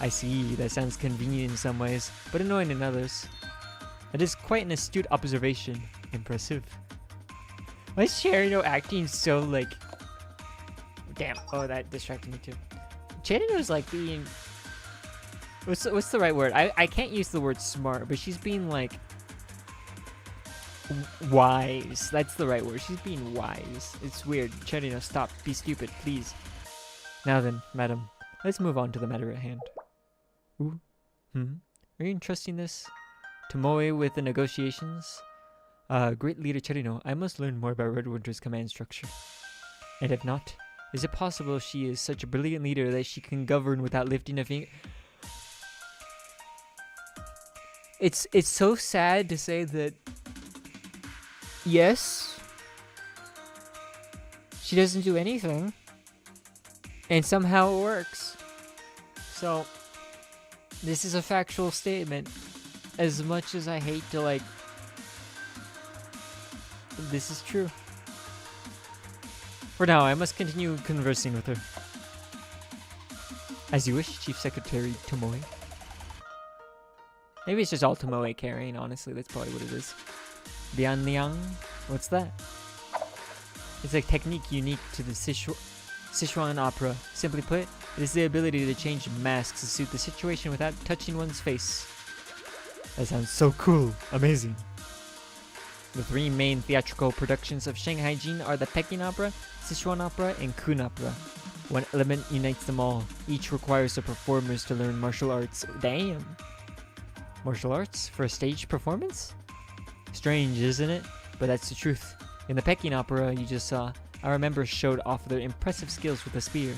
I see, that sounds convenient in some ways, but annoying in others. That is quite an astute observation. Impressive. Why is Cherino acting so like... Damn, oh that distracted me too. Cherino's like being... What's the right word? I can't use the word smart, but she's being like... wise. That's the right word. She's being wise. It's weird. Cherino, stop. Be stupid, please. Now then, madam, let's move on to the matter at hand. Ooh. Are you entrusting this to Moe with the negotiations? Great leader Cherino, I must learn more about Redwinter's command structure. And if not, is it possible she is such a brilliant leader that she can govern without lifting a finger? It's so sad to say that, yes, she doesn't do anything, and somehow it works. So, this is a factual statement. As much as I hate to, like, this is true. For now, I must continue conversing with her. As you wish, Chief Secretary Tomoe. Maybe it's just all Tomoe carrying, honestly. That's probably what it is. Bianliang? What's that? It's a technique unique to the Sichuan opera. Simply put, it is the ability to change masks to suit the situation without touching one's face. That sounds so cool. Amazing. The three main theatrical productions of Shanhaijing are the Peking Opera, Sichuan Opera, and Kun Opera. One element unites them all. Each requires the performers to learn martial arts. Damn! Martial arts for a stage performance? Strange, isn't it? But that's the truth. In the Peking Opera you just saw, our members showed off their impressive skills with a spear.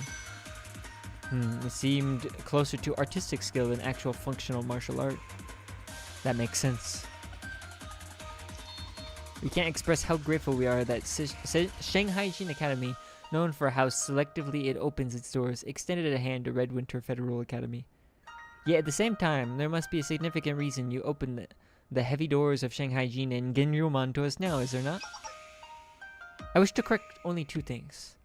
It seemed closer to artistic skill than actual functional martial art. That makes sense. We can't express how grateful we are that Shanhaijing Academy, known for how selectively it opens its doors, extended a hand to Redwinter Federal Academy. Yet at the same time, there must be a significant reason you opened the heavy doors of Shanhaijing and Genryuman to us now, is there not? I wish to correct only two things.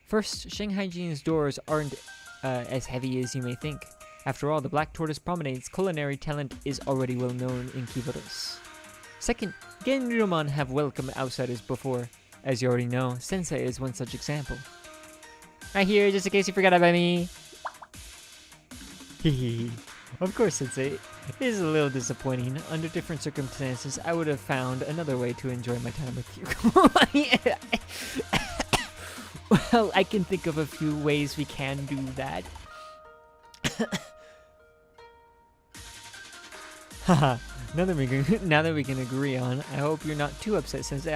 First, Shanhaijing's doors aren't as heavy as you may think. After all, the Black Tortoise Promenade's culinary talent is already well known in Kivaros. Second, Genryuman have welcomed outsiders before. As you already know, Sensei is one such example. Right here, just in case you forgot about me. Hehe. Of course, Sensei. It is a little disappointing. Under different circumstances, I would have found another way to enjoy my time with you. Well, I can think of a few ways we can do that. Haha. now that we can agree on, I hope you're not too upset, Sensei.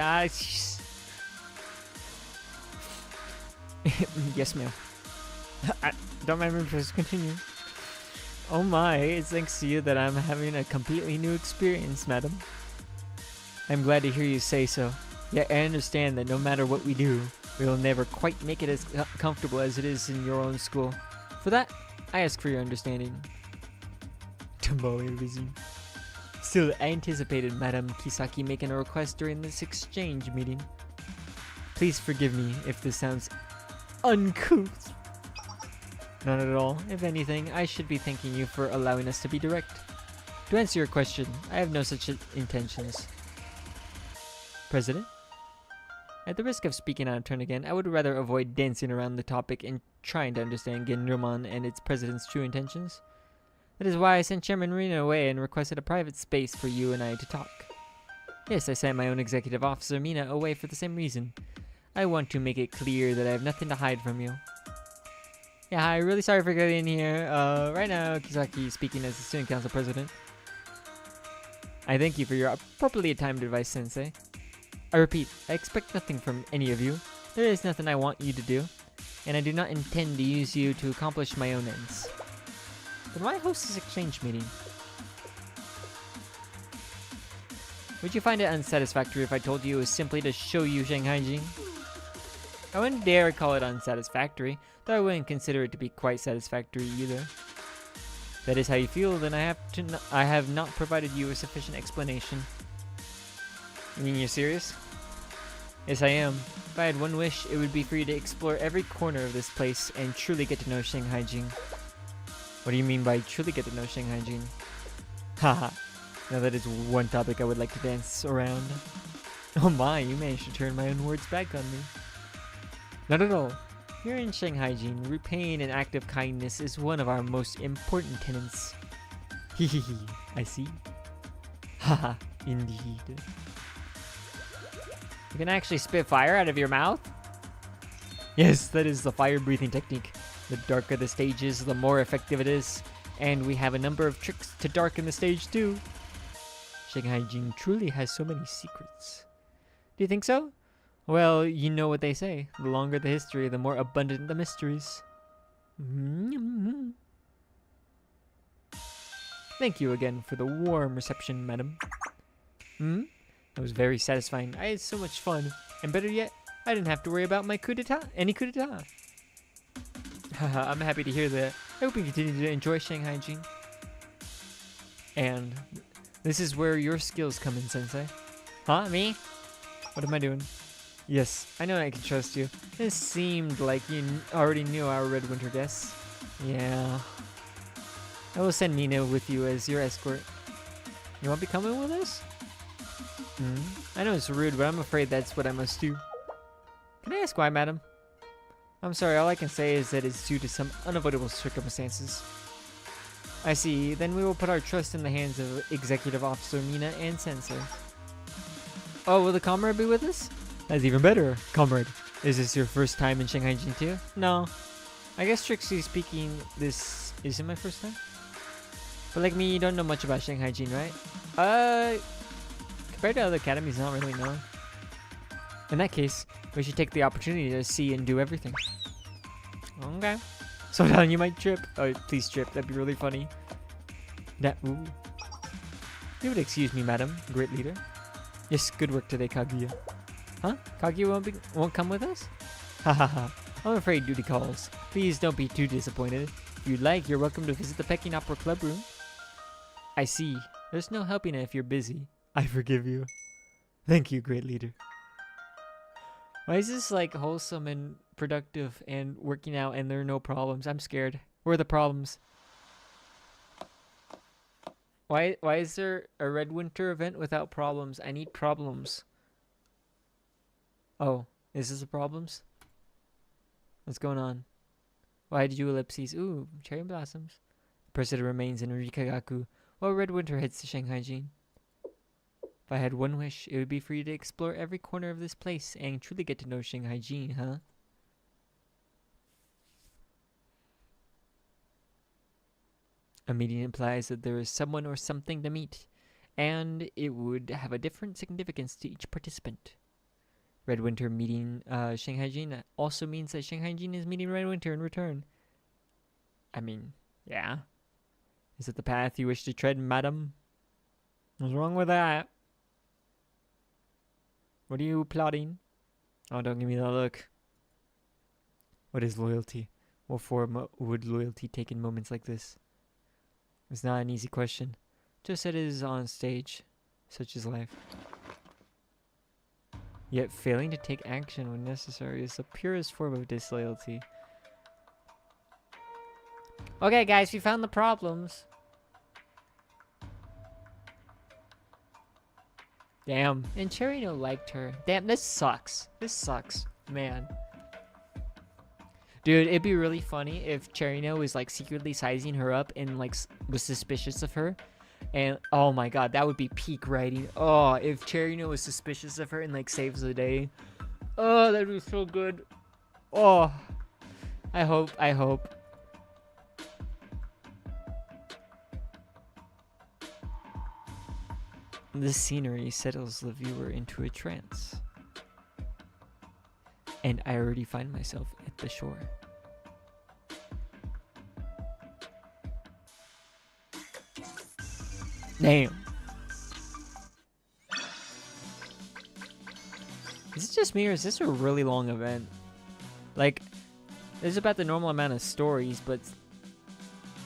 Yes, ma'am. Don't mind me, please continue. Oh my, it's thanks to you that I'm having a completely new experience, madam. I'm glad to hear you say so. Yet I understand that no matter what we do, we will never quite make it as comfortable as it is in your own school. For that, I ask for your understanding. Tomoe resumed. Still, I anticipated Madam Kisaki making a request during this exchange meeting. Please forgive me if this sounds uncouth. Not at all. If anything, I should be thanking you for allowing us to be direct. To answer your question, I have no such intentions. President? At the risk of speaking out of turn again, I would rather avoid dancing around the topic and trying to understand Genryuman and its president's true intentions. That is why I sent Chairman Marina away and requested a private space for you and I to talk. Yes, I sent my own executive officer, Mina, away for the same reason. I want to make it clear that I have nothing to hide from you. Yeah, hi, really sorry for getting in here. Right now, Kisaki speaking as the student council president. I thank you for your appropriately timed advice, Sensei. I repeat, I expect nothing from any of you. There is nothing I want you to do, and I do not intend to use you to accomplish my own ends. Then why host this exchange meeting? Would you find it unsatisfactory if I told you it was simply to show you Shanhaijing? I wouldn't dare call it unsatisfactory, though I wouldn't consider it to be quite satisfactory either. that is how you feel, then I have not provided you a sufficient explanation. You mean you're serious? Yes, I am. If I had one wish, it would be for you to explore every corner of this place and truly get to know Shanhaijing. What do you mean by truly get to know Shanhaijing? Haha. Now that is one topic I would like to dance around. Oh my, you managed to turn my own words back on me. Not at all. Here in Shanhaijing, repaying an act of kindness is one of our most important tenets. Hehehe, I see. Haha, indeed. You can actually spit fire out of your mouth? Yes, that is the fire breathing technique. The darker the stage is, the more effective it is. And we have a number of tricks to darken the stage too. Shanhaijing truly has so many secrets. Do you think so? Well, you know what they say. The longer the history, the more abundant the mysteries. Thank you again for the warm reception, madam. That was very satisfying. I had so much fun. And better yet, I didn't have to worry about my any coup d'etat. Haha, I'm happy to hear that. I hope you continue to enjoy Shanhaijing. And this is where your skills come in, Sensei. Huh? Me? What am I doing? Yes, I know I can trust you. It seemed like you already knew our Red Winter guests. Yeah. I will send Nina with you as your escort. You won't be coming with us? I know it's rude, but I'm afraid that's what I must do. Can I ask why, madam? I'm sorry, all I can say is that it's due to some unavoidable circumstances. I see. Then we will put our trust in the hands of Executive Officer Mina and Sensei. Oh, will the comrade be with us? That's even better, comrade. Is this your first time in Shanhaijing too? No. I guess strictly speaking, this isn't my first time. But like me, you don't know much about Shanhaijing, right? Compared to other academies, not really, no. In that case, we should take the opportunity to see and do everything. Okay. So down, you might trip. Oh, please trip. That'd be really funny. Ooh. You would excuse me, madam, great leader. Yes, good work today, Kaguya. Huh? Kaguya won't come with us? Hahaha. I'm afraid duty calls. Please don't be too disappointed. If you'd like, you're welcome to visit the Peking Opera Club room. I see. There's no helping it if you're busy. I forgive you. Thank you, great leader. Why is this like wholesome and productive and working out and there are no problems? I'm scared. Where are the problems? Why is there a Red Winter event without problems? I need problems. Oh, is this the problems? What's going on? Why did you ellipses? Ooh, cherry blossoms. The president remains in Rikagaku while Red Winter heads to Shanhaijing. If I had one wish, it would be for you to explore every corner of this place and truly get to know Shanhaijing, huh? A meeting implies that there is someone or something to meet, and it would have a different significance to each participant. Red Winter meeting Shanhaijing also means that Shanhaijing is meeting Red Winter in return. I mean, yeah. Is it the path you wish to tread, madam? What's wrong with that? What are you plotting? Oh, don't give me that look. What is loyalty? What form would loyalty take in moments like this? It's not an easy question. Just that it is on stage. Such is life. Yet failing to take action when necessary is the purest form of disloyalty. Okay, guys, we found the problems. Damn. And Cherino liked her. Damn, this sucks. This sucks. Man. Dude, it'd be really funny if Cherino was like secretly sizing her up and like was suspicious of her. And oh my god, that would be peak writing. Oh, if Cherino was suspicious of her and like saves the day. Oh, that'd be so good. Oh. I hope. This scenery settles the viewer into a trance. And I already find myself at the shore. Damn. Is it just me or is this a really long event? Like, there's about the normal amount of stories, but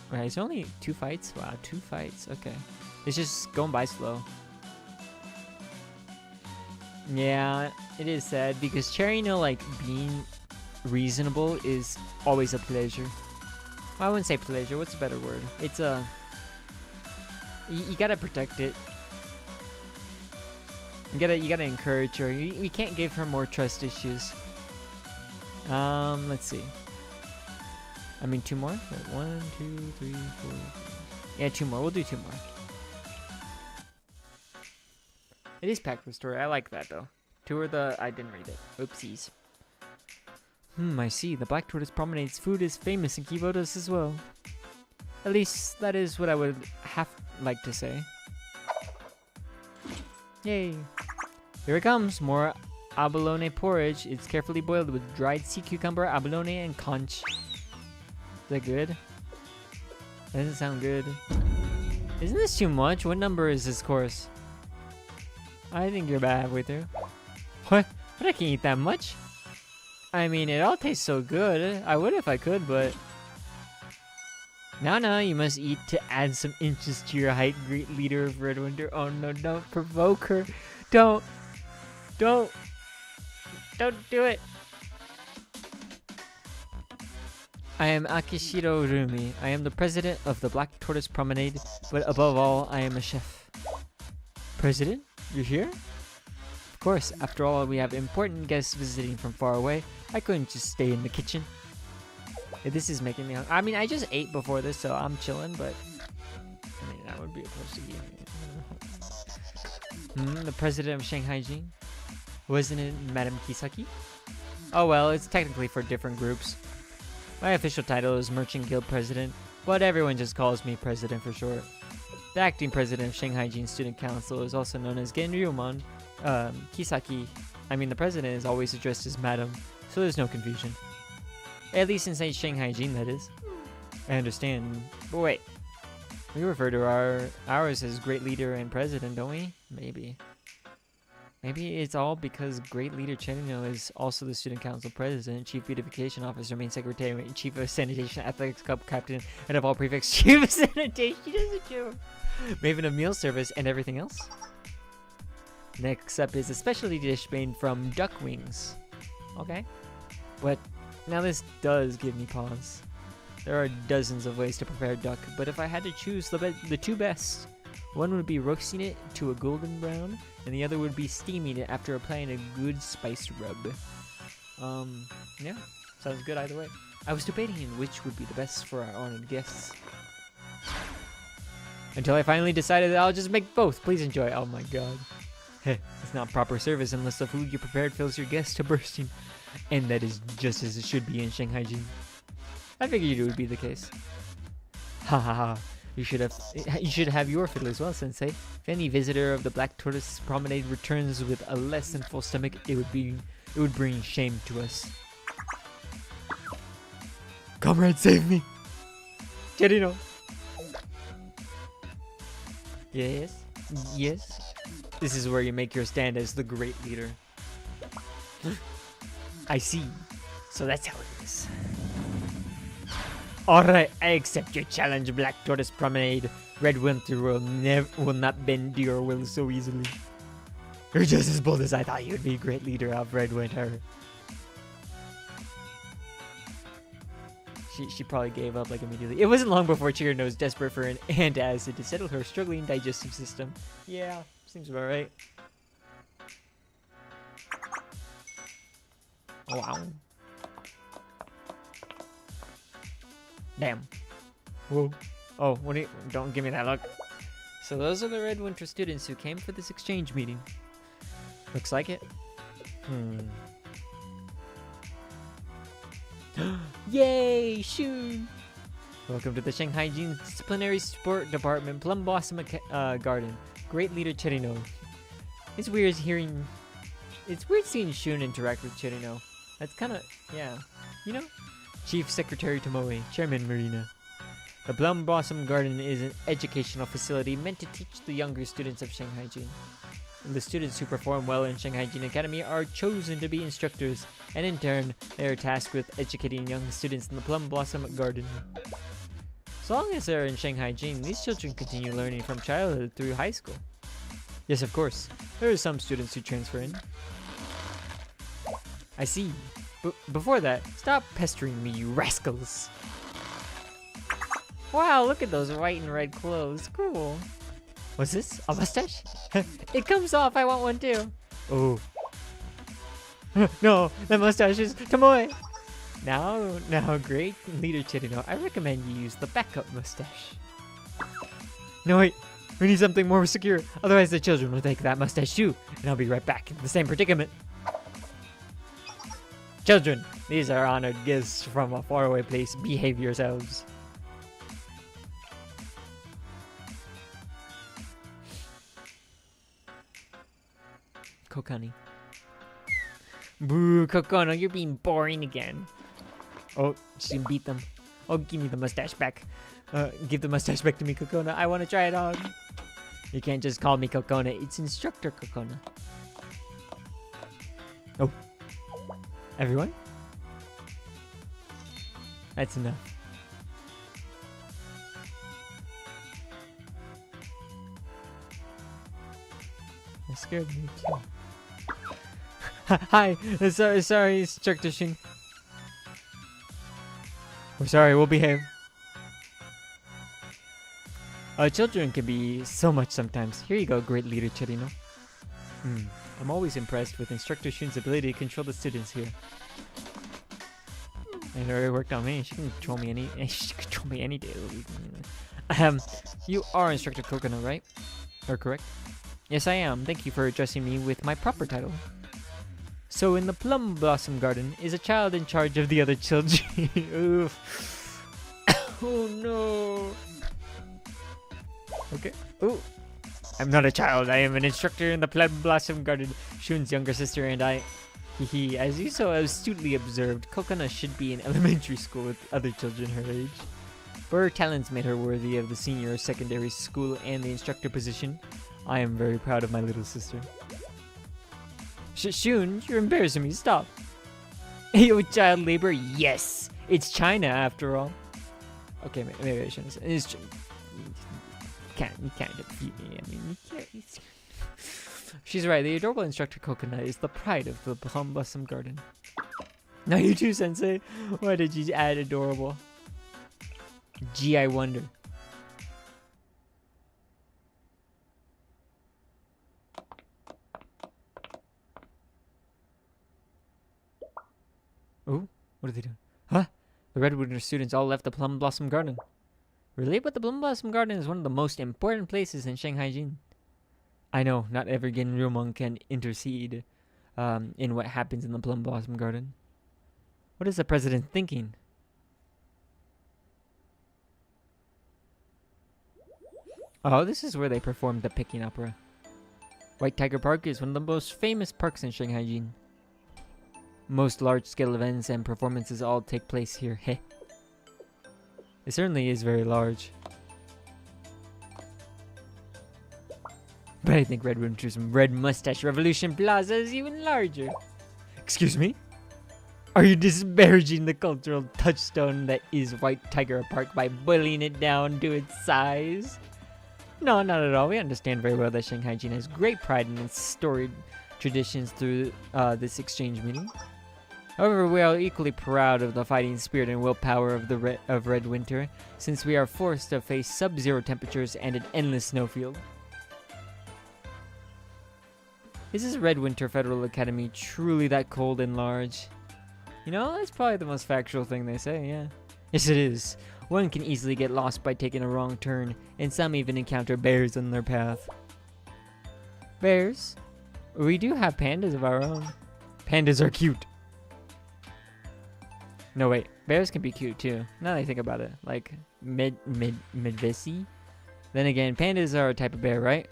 Right, it's only 2 fights? Wow, 2 fights. Okay. It's just going by slow. Yeah, it is sad because Cherino, like, being reasonable is always a pleasure. Well, I wouldn't say pleasure. What's a better word? It's a... You gotta protect it. You gotta encourage her. You can't give her more trust issues. Let's see. I mean, 2 more? Wait, 1, 2, 3, 4. Yeah, 2 more. We'll do 2 more. It is packed with story. I like that, though. 2 are the... I didn't read it. Oopsies. I see. The Black Tortoise Promenade's food is famous in Kibodos as well. At least, that is what I would like to say. Yay. Here it comes. More abalone porridge. It's carefully boiled with dried sea cucumber, abalone, and conch. Is that good? That doesn't sound good. Isn't this too much? What number is this course? I think you're about halfway through. What? But I can't eat that much. I mean, it all tastes so good. I would if I could, but... No, you must eat to add some inches to your height, great leader of Red Winter. Oh no, don't provoke her. Don't do it. I am Akishiro Rumi. I am the president of the Black Tortoise Promenade, but above all, I am a chef. President? You're here? Of course, after all, we have important guests visiting from far away. I couldn't just stay in the kitchen. Hey, this is making me hungry. I mean, I just ate before this, so I'm chilling, but... I mean, that would be opposed to you. The president of Shanhaijing? Wasn't it Madame Kisaki? Oh well, it's technically for different groups. My official title is Merchant Guild President, but everyone just calls me President for short. The acting president of Shanhaijing Student Council is also known as Genryuman. Kisaki, the president is always addressed as Madam, so there's no confusion. At least inside Shanhaijing, that is. I understand. But wait, we refer to ours as Great Leader and President, don't we? Maybe. Maybe it's all because Great Leader Cherino is also the Student Council President, Chief Beautification Officer, Main Secretary, Chief of Sanitation, Athletics Club Captain, and of all prefects, Chief of Sanitation. She doesn't do. Maven of Meal Service and everything else. Next up is a specialty dish made from duck wings. Okay. But now this does give me pause. There are dozens of ways to prepare duck, but if I had to choose the 2 best, one would be roasting it to a golden brown, and the other would be steaming it after applying a good spice rub. Yeah, sounds good either way. I was debating which would be the best for our honored guests. Until I finally decided that I'll just make both. Please enjoy. Oh my god. It's not proper service unless the food you prepared fills your guests to bursting. And that is just as it should be in Shanhaijing. I figured it would be the case. Ha ha ha. You should have your fiddle as well, Sensei. If any visitor of the Black Tortoise Promenade returns with a less than full stomach, it would bring shame to us. Comrade, save me! Cherino! Yes? Yes? This is where you make your stand as the great leader. I see. So that's how it is. Alright, I accept your challenge, Black Tortoise Promenade. Red Winter will not bend to your will so easily. You're just as bold as I thought you'd be, great leader of Red Winter. She probably gave up like immediately. It wasn't long before Chirino was desperate for an antacid to settle her struggling digestive system. Yeah, seems about right. Oh, wow. Damn. Whoa. Oh, what do you... Don't give me that look. So those are the Red Winter students who came for this exchange meeting. Looks like it. Yay! Shoo! Welcome to the Shanhaijing Disciplinary Sport Department Plum Blossom Garden. Great leader Cherino. It's weird seeing Shun interact with Cherino. That's kind of, yeah. You know? Chief Secretary Tomoe, Chairman Marina. The Plum Blossom Garden is an educational facility meant to teach the younger students of Shanhaijing. The students who perform well in Shanhaijing Academy are chosen to be instructors, and in turn, they are tasked with educating young students in the Plum Blossom Garden. As long as they're in Shanhaijing, these children continue learning from childhood through high school. Yes, of course. There are some students who transfer in. I see. Before that, stop pestering me, you rascals. Wow, look at those white and red clothes. Cool. What's this? A mustache? It comes off. I want one too. Oh. No, that mustache is Tomoe. Now, great leader Chirino, I recommend you use the backup mustache. No, wait. We need something more secure. Otherwise, the children will take that mustache too, and I'll be right back in the same predicament. Children, these are honored gifts from a faraway place. Behave yourselves. Kokani. Boo, Kokono, you're being boring again. Oh, she can beat them. Oh, give me the mustache back. Give the mustache back to me, Kokono. I want to try it on. You can't just call me Kokono. It's Instructor Kokono. Oh. Everyone? That's enough. That scared me too. Hi, sorry, Instructor Shin. We're sorry, we'll behave. Children can be so much sometimes. Here you go, great leader Chirino. I'm always impressed with Instructor Shin's ability to control the students here. It already worked on me. She can control me any day of the week. You are Instructor Kokono, right? Or correct? Yes, I am. Thank you for addressing me with my proper title. So in the Plum Blossom Garden is a child in charge of the other children. Oof. Oh no. Okay. Ooh. I'm not a child. I am an instructor in the Plum Blossom Garden. Shun's younger sister and I. Hehe. As you so astutely observed, Kokona should be in elementary school with other children her age. For her talents made her worthy of the senior secondary school and the instructor position. I am very proud of my little sister. Shun, you're embarrassing me. Stop. Yo, child labor? Yes. It's China after all. Okay, maybe I shouldn't say. It's you can't defeat me. I mean, you can't. She's right. The adorable instructor Coconut is the pride of the Plum Blossom Garden. Now you too, Sensei. Why did you add adorable? Gee, I wonder. Oh, what are they doing? Huh? The Redwood students all left the Plum Blossom Garden. Really? But the Plum Blossom Garden is one of the most important places in Shanhaijing. I know, not every Genryomon can intercede in what happens in the Plum Blossom Garden. What is the president thinking? Oh, this is where they performed the Peking Opera. White Tiger Park is one of the most famous parks in Shanhaijing. Most large-scale events and performances all take place here. Heh. It certainly is very large. But I think Red Winter's Red Mustache Revolution Plaza is even larger. Excuse me? Are you disparaging the cultural touchstone that is White Tiger Park by boiling it down to its size? No, not at all. We understand very well that Shanhaijing has great pride in its storied traditions through this exchange meeting. However, we are equally proud of the fighting spirit and willpower of Red Winter, since we are forced to face sub-zero temperatures and an endless snowfield. Is this Red Winter Federal Academy truly that cold and large? You know, that's probably the most factual thing they say, yeah. Yes, it is. One can easily get lost by taking a wrong turn, and some even encounter bears on their path. Bears? We do have pandas of our own. Pandas are cute. No, wait. Bears can be cute, too. Now that I think about it. Like, Medvesi? Then again, pandas are a type of bear, right?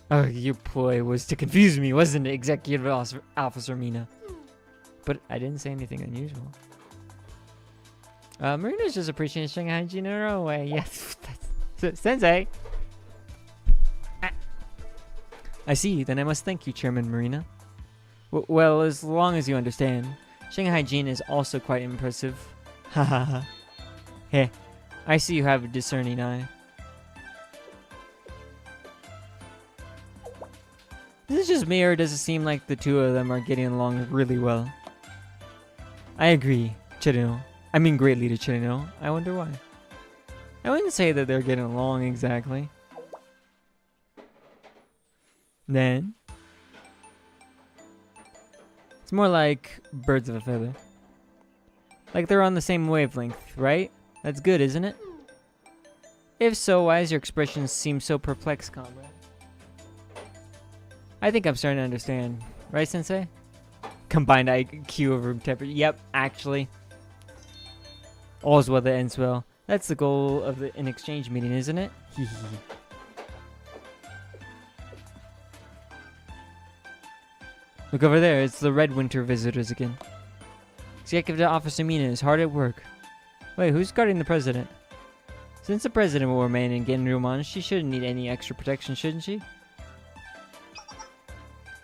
Oh, your ploy was to confuse me, wasn't it, Executive Officer Mina? But I didn't say anything unusual. Marina's just appreciating Shanhaijing in her own way. Yes, Sensei! I see. Then I must thank you, Chairman Marina. Well, as long as you understand. Shanhaijing is also quite impressive. Hahaha. Heh. I see you have a discerning eye. Is this just me, or does it seem like the two of them are getting along really well? I agree, Chirino. I mean greatly to Chirino. I wonder why. I wouldn't say that they're getting along exactly. Then it's more like birds of a feather. Like they're on the same wavelength, right? That's good, isn't it? If so, why does your expression seem so perplexed, comrade? I think I'm starting to understand. Right, Sensei? Combined IQ of room temperature. Yep, actually. All's well that ends well. That's the goal of an exchange meeting, isn't it? Look over there. It's the Red Winter visitors again. Executive Officer Mina is hard at work. Wait, who's guarding the president? Since the president will remain in Genryuman, she shouldn't need any extra protection, shouldn't she?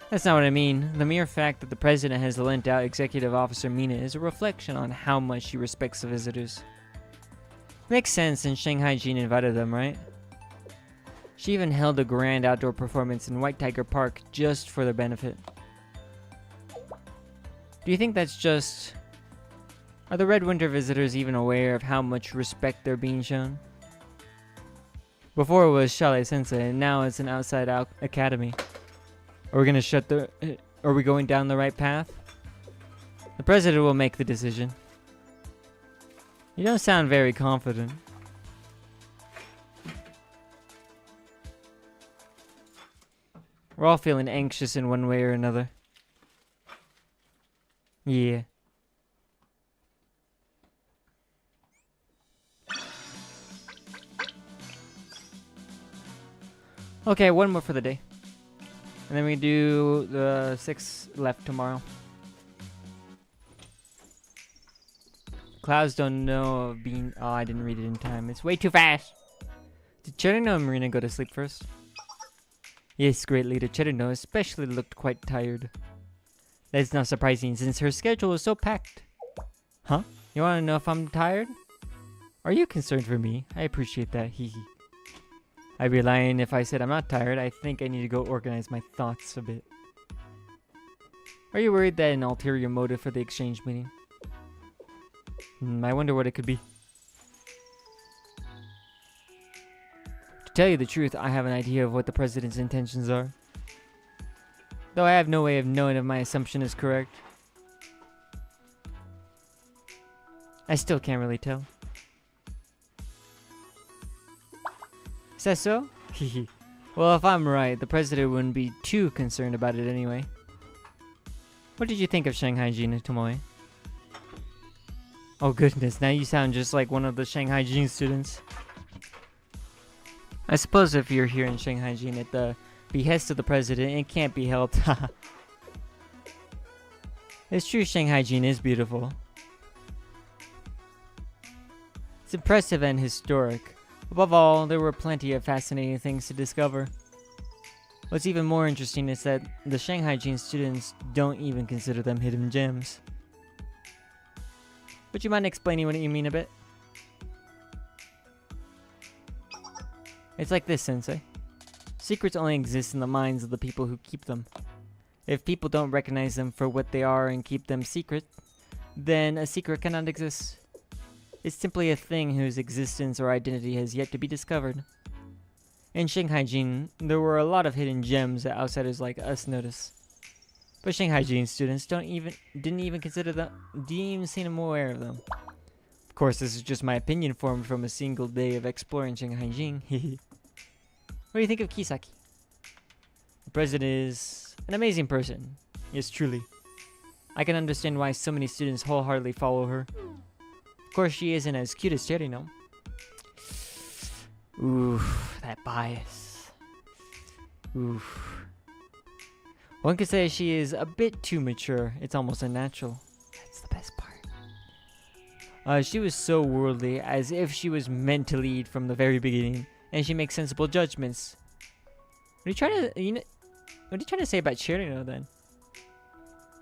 That's not what I mean. The mere fact that the president has lent out Executive Officer Mina is a reflection on how much she respects the visitors. Makes sense since Shanhaijing invited them, right? She even held a grand outdoor performance in White Tiger Park just for their benefit. Do you think that's just... Are the Red Winter visitors even aware of how much respect they're being shown? Before it was Chalet Sensei, and now it's an outside academy. Are we gonna shut the... Are we going down the right path? The president will make the decision. You don't sound very confident. We're all feeling anxious in one way or another. Yeah. Okay, one more for the day. And then we do the 6 left tomorrow. Clouds don't know of being... Oh, I didn't read it in time. It's way too fast. Did Chirino and Marina go to sleep first? Yes, great leader. Chirino especially looked quite tired. That's not surprising since her schedule is so packed. Huh? You want to know if I'm tired? Are you concerned for me? I appreciate that. Hee hee. I'd be lying if I said I'm not tired. I think I need to go organize my thoughts a bit. Are you worried that an ulterior motive for the exchange meeting? I wonder what it could be. To tell you the truth, I have an idea of what the president's intentions are. Though I have no way of knowing if my assumption is correct. I still can't really tell. Is that so? Well, if I'm right, the president wouldn't be too concerned about it anyway. What did you think of Shanhaijing, Tomoe? Oh goodness, now you sound just like one of the Shanhaijing students. I suppose if you're here in Shanhaijing at the behest of the president, it can't be helped. It's true, Shanhaijing is beautiful. It's impressive and historic. Above all, there were plenty of fascinating things to discover. What's even more interesting is that the Shanhaijing students don't even consider them hidden gems. Would you mind explaining what you mean a bit? It's like this, Sensei. Secrets only exist in the minds of the people who keep them. If people don't recognize them for what they are and keep them secret, then a secret cannot exist. It's simply a thing whose existence or identity has yet to be discovered. In Shanhaijing, there were a lot of hidden gems that outsiders like us notice. But Shanhaijing students didn't even consider them, didn't even seem aware of them. Of course, this is just my opinion formed from a single day of exploring Shanhaijing. What do you think of Kisaki? The president is an amazing person. Yes, truly. I can understand why so many students wholeheartedly follow her. Of course, she isn't as cute as Chirino. Oof, that bias. Oof. One could say she is a bit too mature. It's almost unnatural. That's the best part. She was so worldly, as if she was meant to lead from the very beginning, and she makes sensible judgments. What are you trying to, what are you trying to say about Chirino then?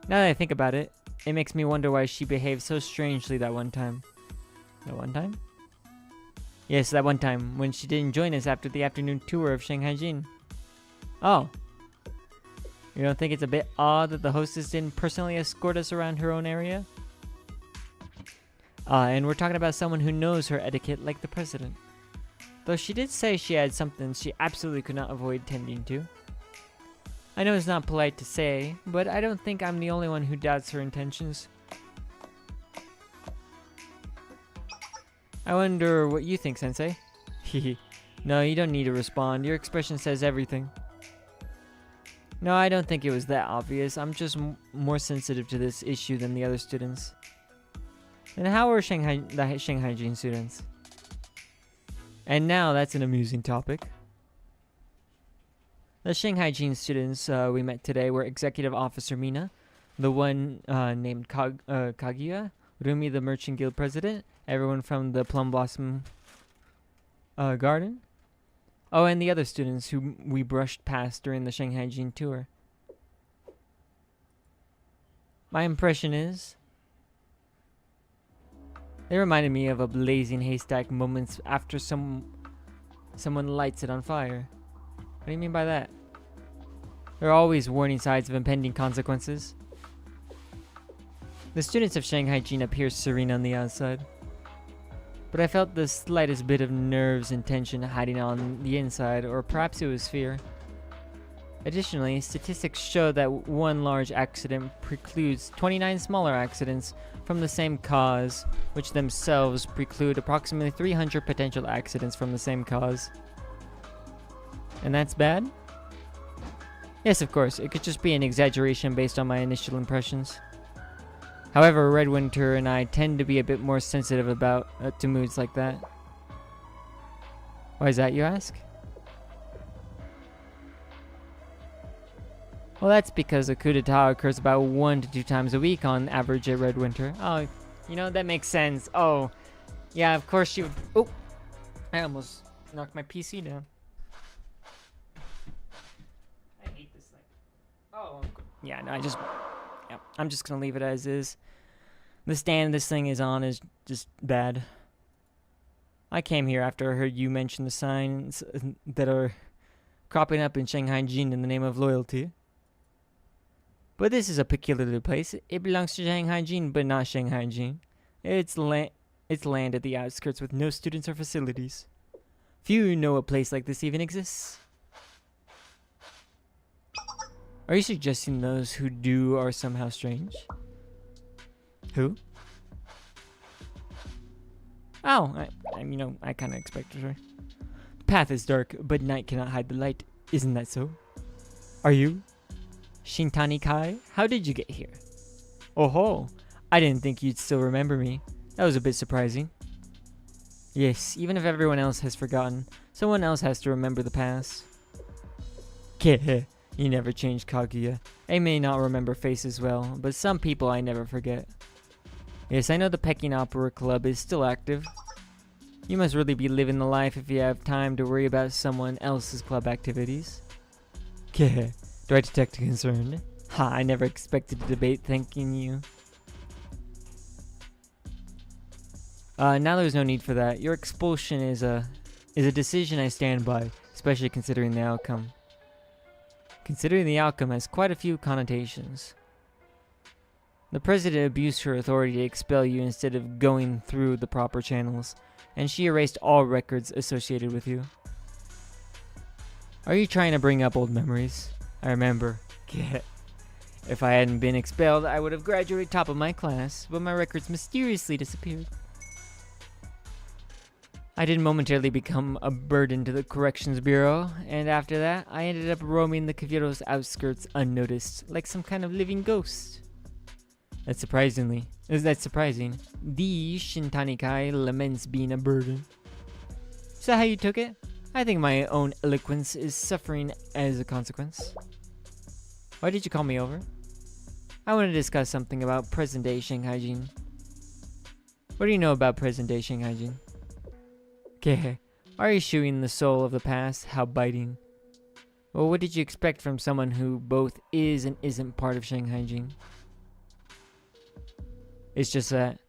Now that I think about it, it makes me wonder why she behaved so strangely that one time. That one time? Yes, that one time when she didn't join us after the afternoon tour of Shanhaijing. Oh. You don't think it's a bit odd that the hostess didn't personally escort us around her own area? And we're talking about someone who knows her etiquette like the president. Though she did say she had something she absolutely could not avoid tending to. I know it's not polite to say, but I don't think I'm the only one who doubts her intentions. I wonder what you think, Sensei. Hehe. No, you don't need to respond. Your expression says everything. No, I don't think it was that obvious. I'm just more sensitive to this issue than the other students. And how are the Shanhaijing students? And now that's an amusing topic. The Shanhaijing students we met today were Executive Officer Mina, the one named Kaguya, Rumi the Merchant Guild President, everyone from the Plum Blossom Garden. Oh, and the other students who we brushed past during the Shanhaijing tour. My impression is they reminded me of a blazing haystack moments after someone lights it on fire. What do you mean by that? There are always warning signs of impending consequences. The students of Shanhaijing appear serene on the outside, but I felt the slightest bit of nerves and tension hiding on the inside, or perhaps it was fear. Additionally, statistics show that one large accident precludes 29 smaller accidents from the same cause, which themselves preclude approximately 300 potential accidents from the same cause. And that's bad? Yes, of course, it could just be an exaggeration based on my initial impressions. However, Redwinter and I tend to be a bit more sensitive to moods like that. Why is that, you ask? Well, that's because a coup d'etat occurs about 1 to 2 times a week on average at Redwinter. Oh, you know, that makes sense. Oh, yeah, of course you... Oh, I almost knocked my PC down. I hate this thing. Oh, yeah, no, I'm just gonna leave it as is. The stand this thing is on is just bad. I came here after I heard you mention the signs that are cropping up in Shanhaijing in the name of loyalty. But this is a peculiar place. It belongs to Shanhaijing, but not Shanhaijing. It's land at the outskirts with no students or facilities. Few know a place like this even exists. Are you suggesting those who do are somehow strange? Who? Oh, I kind of expected her. The path is dark, but night cannot hide the light. Isn't that so? Are you? Shintani Kai? How did you get here? Oh ho! I didn't think you'd still remember me. That was a bit surprising. Yes, even if everyone else has forgotten, someone else has to remember the past. Keh, you never changed, Kaguya. I may not remember faces well, but some people I never forget. Yes, I know the Peking Opera Club is still active. You must really be living the life if you have time to worry about someone else's club activities. Keh, do I detect a concern? Ha, I never expected to debate thanking you. Now there's no need for that. Your expulsion is a decision I stand by, especially considering the outcome. Considering the outcome has quite a few connotations. The president abused her authority to expel you instead of going through the proper channels, and she erased all records associated with you. Are you trying to bring up old memories? I remember. If I hadn't been expelled, I would have graduated top of my class, but my records mysteriously disappeared. I did momentarily become a burden to the Corrections Bureau, and after that, I ended up roaming the Kaviro's outskirts unnoticed, like some kind of living ghost. That's surprising. The Shintanikai laments being a burden. Is that how you took it? I think my own eloquence is suffering as a consequence. Why did you call me over? I want to discuss something about present-day Shanhaijing. What do you know about present-day Shanhaijing? Okay, are you shooing the soul of the past? How biting. Well, what did you expect from someone who both is and isn't part of Shanhaijing? It's just that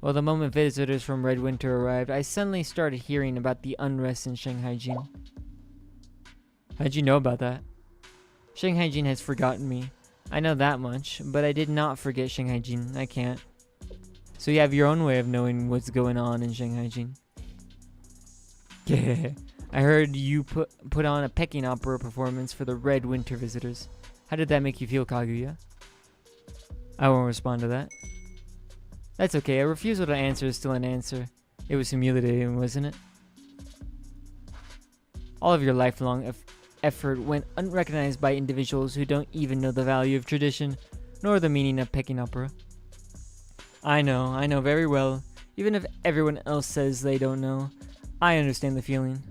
Well, the moment visitors from Red Winter arrived, I suddenly started hearing about the unrest in Shanhaijing. How'd you know about that? Shanhaijing has forgotten me. I know that much, but I did not forget Shanhaijing. I can't. So you have your own way of knowing what's going on in Shanhaijing. Yeah. I heard you put on a Peking opera performance for the Red Winter visitors. How did that make you feel, Kaguya? I won't respond to that. That's okay. A refusal to answer is still an answer. It was humiliating, wasn't it? All of your lifelong effort went unrecognized by individuals who don't even know the value of tradition, nor the meaning of Peking opera. I know very well. Even if everyone else says they don't know, I understand the feeling.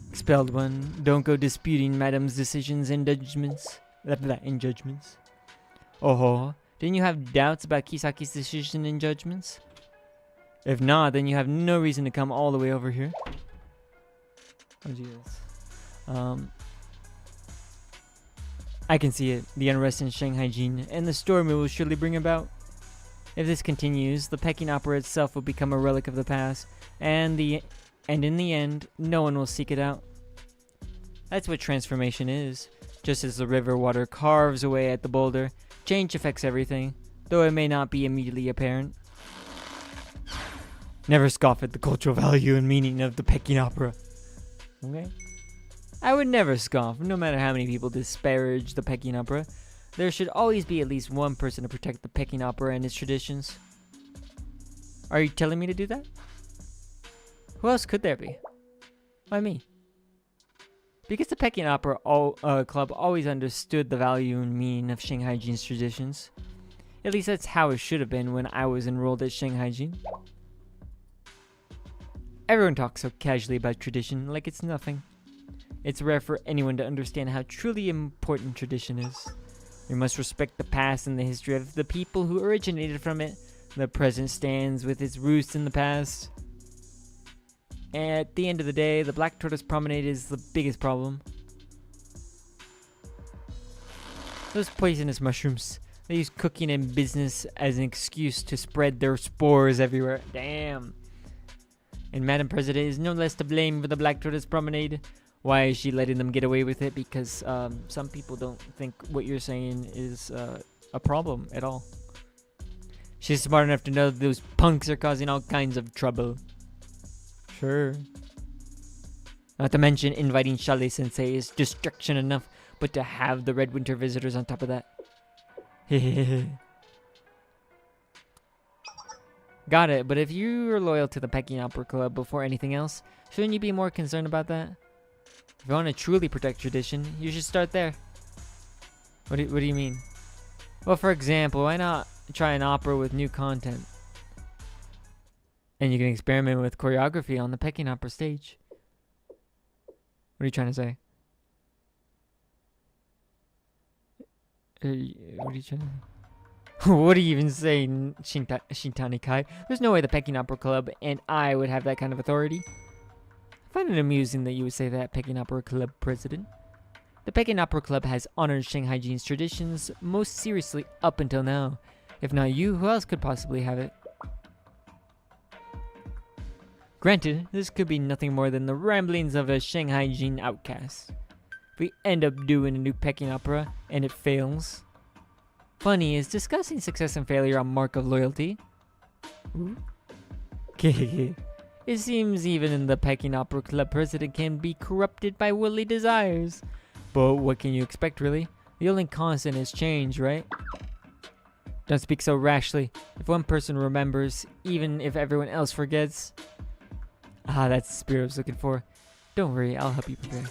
Expelled one, don't go disputing Madame's decisions and judgments. Oh, didn't you have doubts about Kisaki's decision and judgments? If not, then you have no reason to come all the way over here. Oh, Jesus. I can see it, the unrest in Shanhaijing, and the storm it will surely bring about. If this continues, the Peking opera itself will become a relic of the past, and in the end, no one will seek it out. That's what transformation is. Just as the river water carves away at the boulder, change affects everything, though it may not be immediately apparent. Never scoff at the cultural value and meaning of the Peking opera. Okay? I would never scoff, no matter how many people disparage the Peking opera. There should always be at least one person to protect the Peking opera and its traditions. Are you telling me to do that? Who else could there be? Why me? Because the Peking Opera Club always understood the value and meaning of Shanhaijing's traditions. At least that's how it should have been when I was enrolled at Shanhaijing. Everyone talks so casually about tradition like it's nothing. It's rare for anyone to understand how truly important tradition is. We must respect the past and the history of the people who originated from it. The present stands with its roots in the past. At the end of the day, the Black Tortoise Promenade is the biggest problem. Those poisonous mushrooms. They use cooking and business as an excuse to spread their spores everywhere. Damn. And Madam President is no less to blame for the Black Tortoise Promenade. Why is she letting them get away with it? Because some people don't think what you're saying is a problem at all. She's smart enough to know that those punks are causing all kinds of trouble. Sure. Not to mention inviting Shale Sensei is distraction enough, but to have the Red Winter visitors on top of that. Got it, but if you're loyal to the Peking Opera Club before anything else, shouldn't you be more concerned about that? If you want to truly protect tradition, you should start there. What do you mean? Well, for example, why not try an opera with new content? And you can experiment with choreography on the Peking Opera stage. What are you trying to say? What are you trying to... What are you even saying, Shintani Kai? There's no way the Peking Opera Club and I would have that kind of authority. I find it amusing that you would say that, Peking Opera Club president. The Peking Opera Club has honored Shanhaijing's traditions most seriously up until now. If not you, who else could possibly have it? Granted, this could be nothing more than the ramblings of a Shanhaijing outcast. If we end up doing a new Peking opera and it fails. Funny, is discussing success and failure a mark of loyalty? It seems even in the Peking Opera Club president can be corrupted by worldly desires. But what can you expect, really? The only constant is change, right? Don't speak so rashly. If one person remembers, even if everyone else forgets... Ah, that's the spirit I was looking for. Don't worry, I'll help you prepare.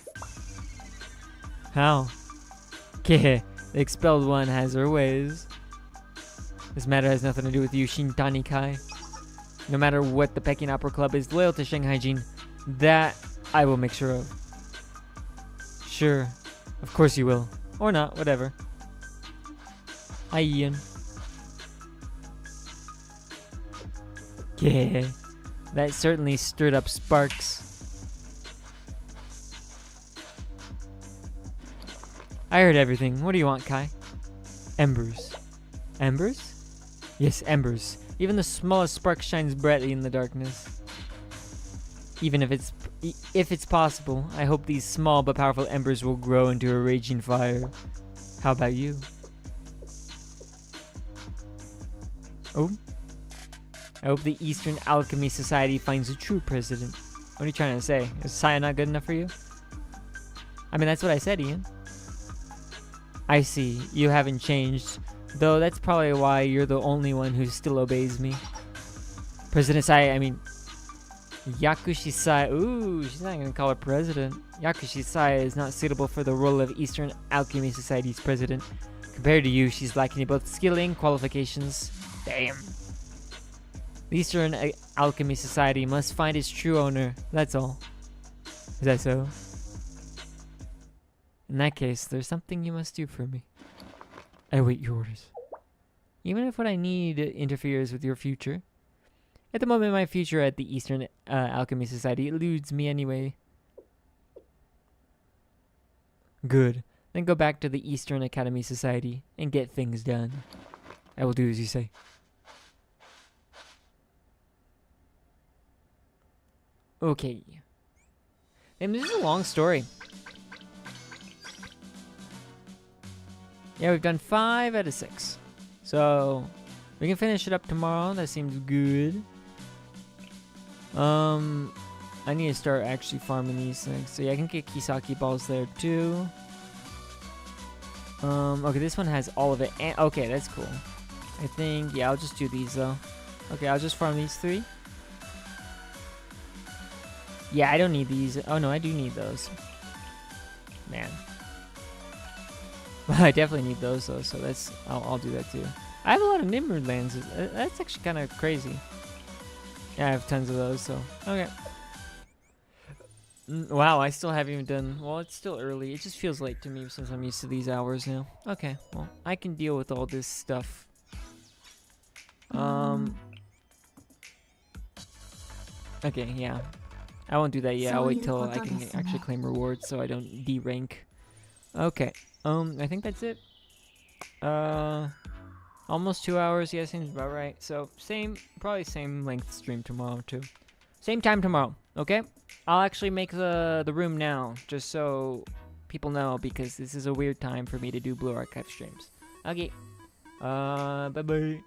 How? The expelled one has her ways. This matter has nothing to do with you, Shintani Kai. No matter what, the Peking Opera Club is loyal to Shanhaijing. That I will make sure of. Sure. Of course you will. Or not, whatever. Hi, Ian. Yeah. That certainly stirred up sparks. I heard everything. What do you want, Kai? Embers. Embers? Yes, embers. Even the smallest spark shines brightly in the darkness. Even if it's possible, I hope these small but powerful embers will grow into a raging fire. How about you? Oh? I hope the Eastern Alchemy Society finds a true president. What are you trying to say? Is Saya not good enough for you? I mean, that's what I said, Ian. I see. You haven't changed. Though that's probably why you're the only one who still obeys me. President Saya, I mean... Yakushi Saya. Ooh, she's not gonna call her president. Yakushi Saya is not suitable for the role of Eastern Alchemy Society's president. Compared to you, she's lacking in both skill and qualifications. Damn. The Eastern Alchemy Society must find its true owner. That's all. Is that so? In that case, there's something you must do for me. I await your orders. Even if what I need interferes with your future. At the moment, my future at the Eastern Alchemy Society eludes me anyway. Good. Then go back to the Eastern Academy Society and get things done. I will do as you say. Okay. And this is a long story. Yeah, we've done 5 out of 6. So, we can finish it up tomorrow. That seems good. I need to start actually farming these things. So yeah, I can get kisaki balls there too. Okay, this one has all of it. And okay, that's cool. I think, yeah, I'll just do these though. Okay, I'll just farm these 3. Yeah, I don't need these. Oh no, I do need those. Man. I definitely need those though, so that's I'll do that too. I have a lot of Nimrod lands. That's actually kind of crazy. Yeah, I have tons of those, so okay. Wow, I still haven't even done. Well, it's still early. It just feels late to me since I'm used to these hours now. Okay, well, I can deal with all this stuff. Okay, yeah. I won't do that yet. I'll wait till I can actually claim rewards so I don't D-rank. Okay. I think that's it. Almost 2 hours. Yeah, seems about right. So, probably same length stream tomorrow, too. Same time tomorrow, okay? I'll actually make the room now, just so people know, because this is a weird time for me to do Blue Archive streams. Okay. Bye-bye.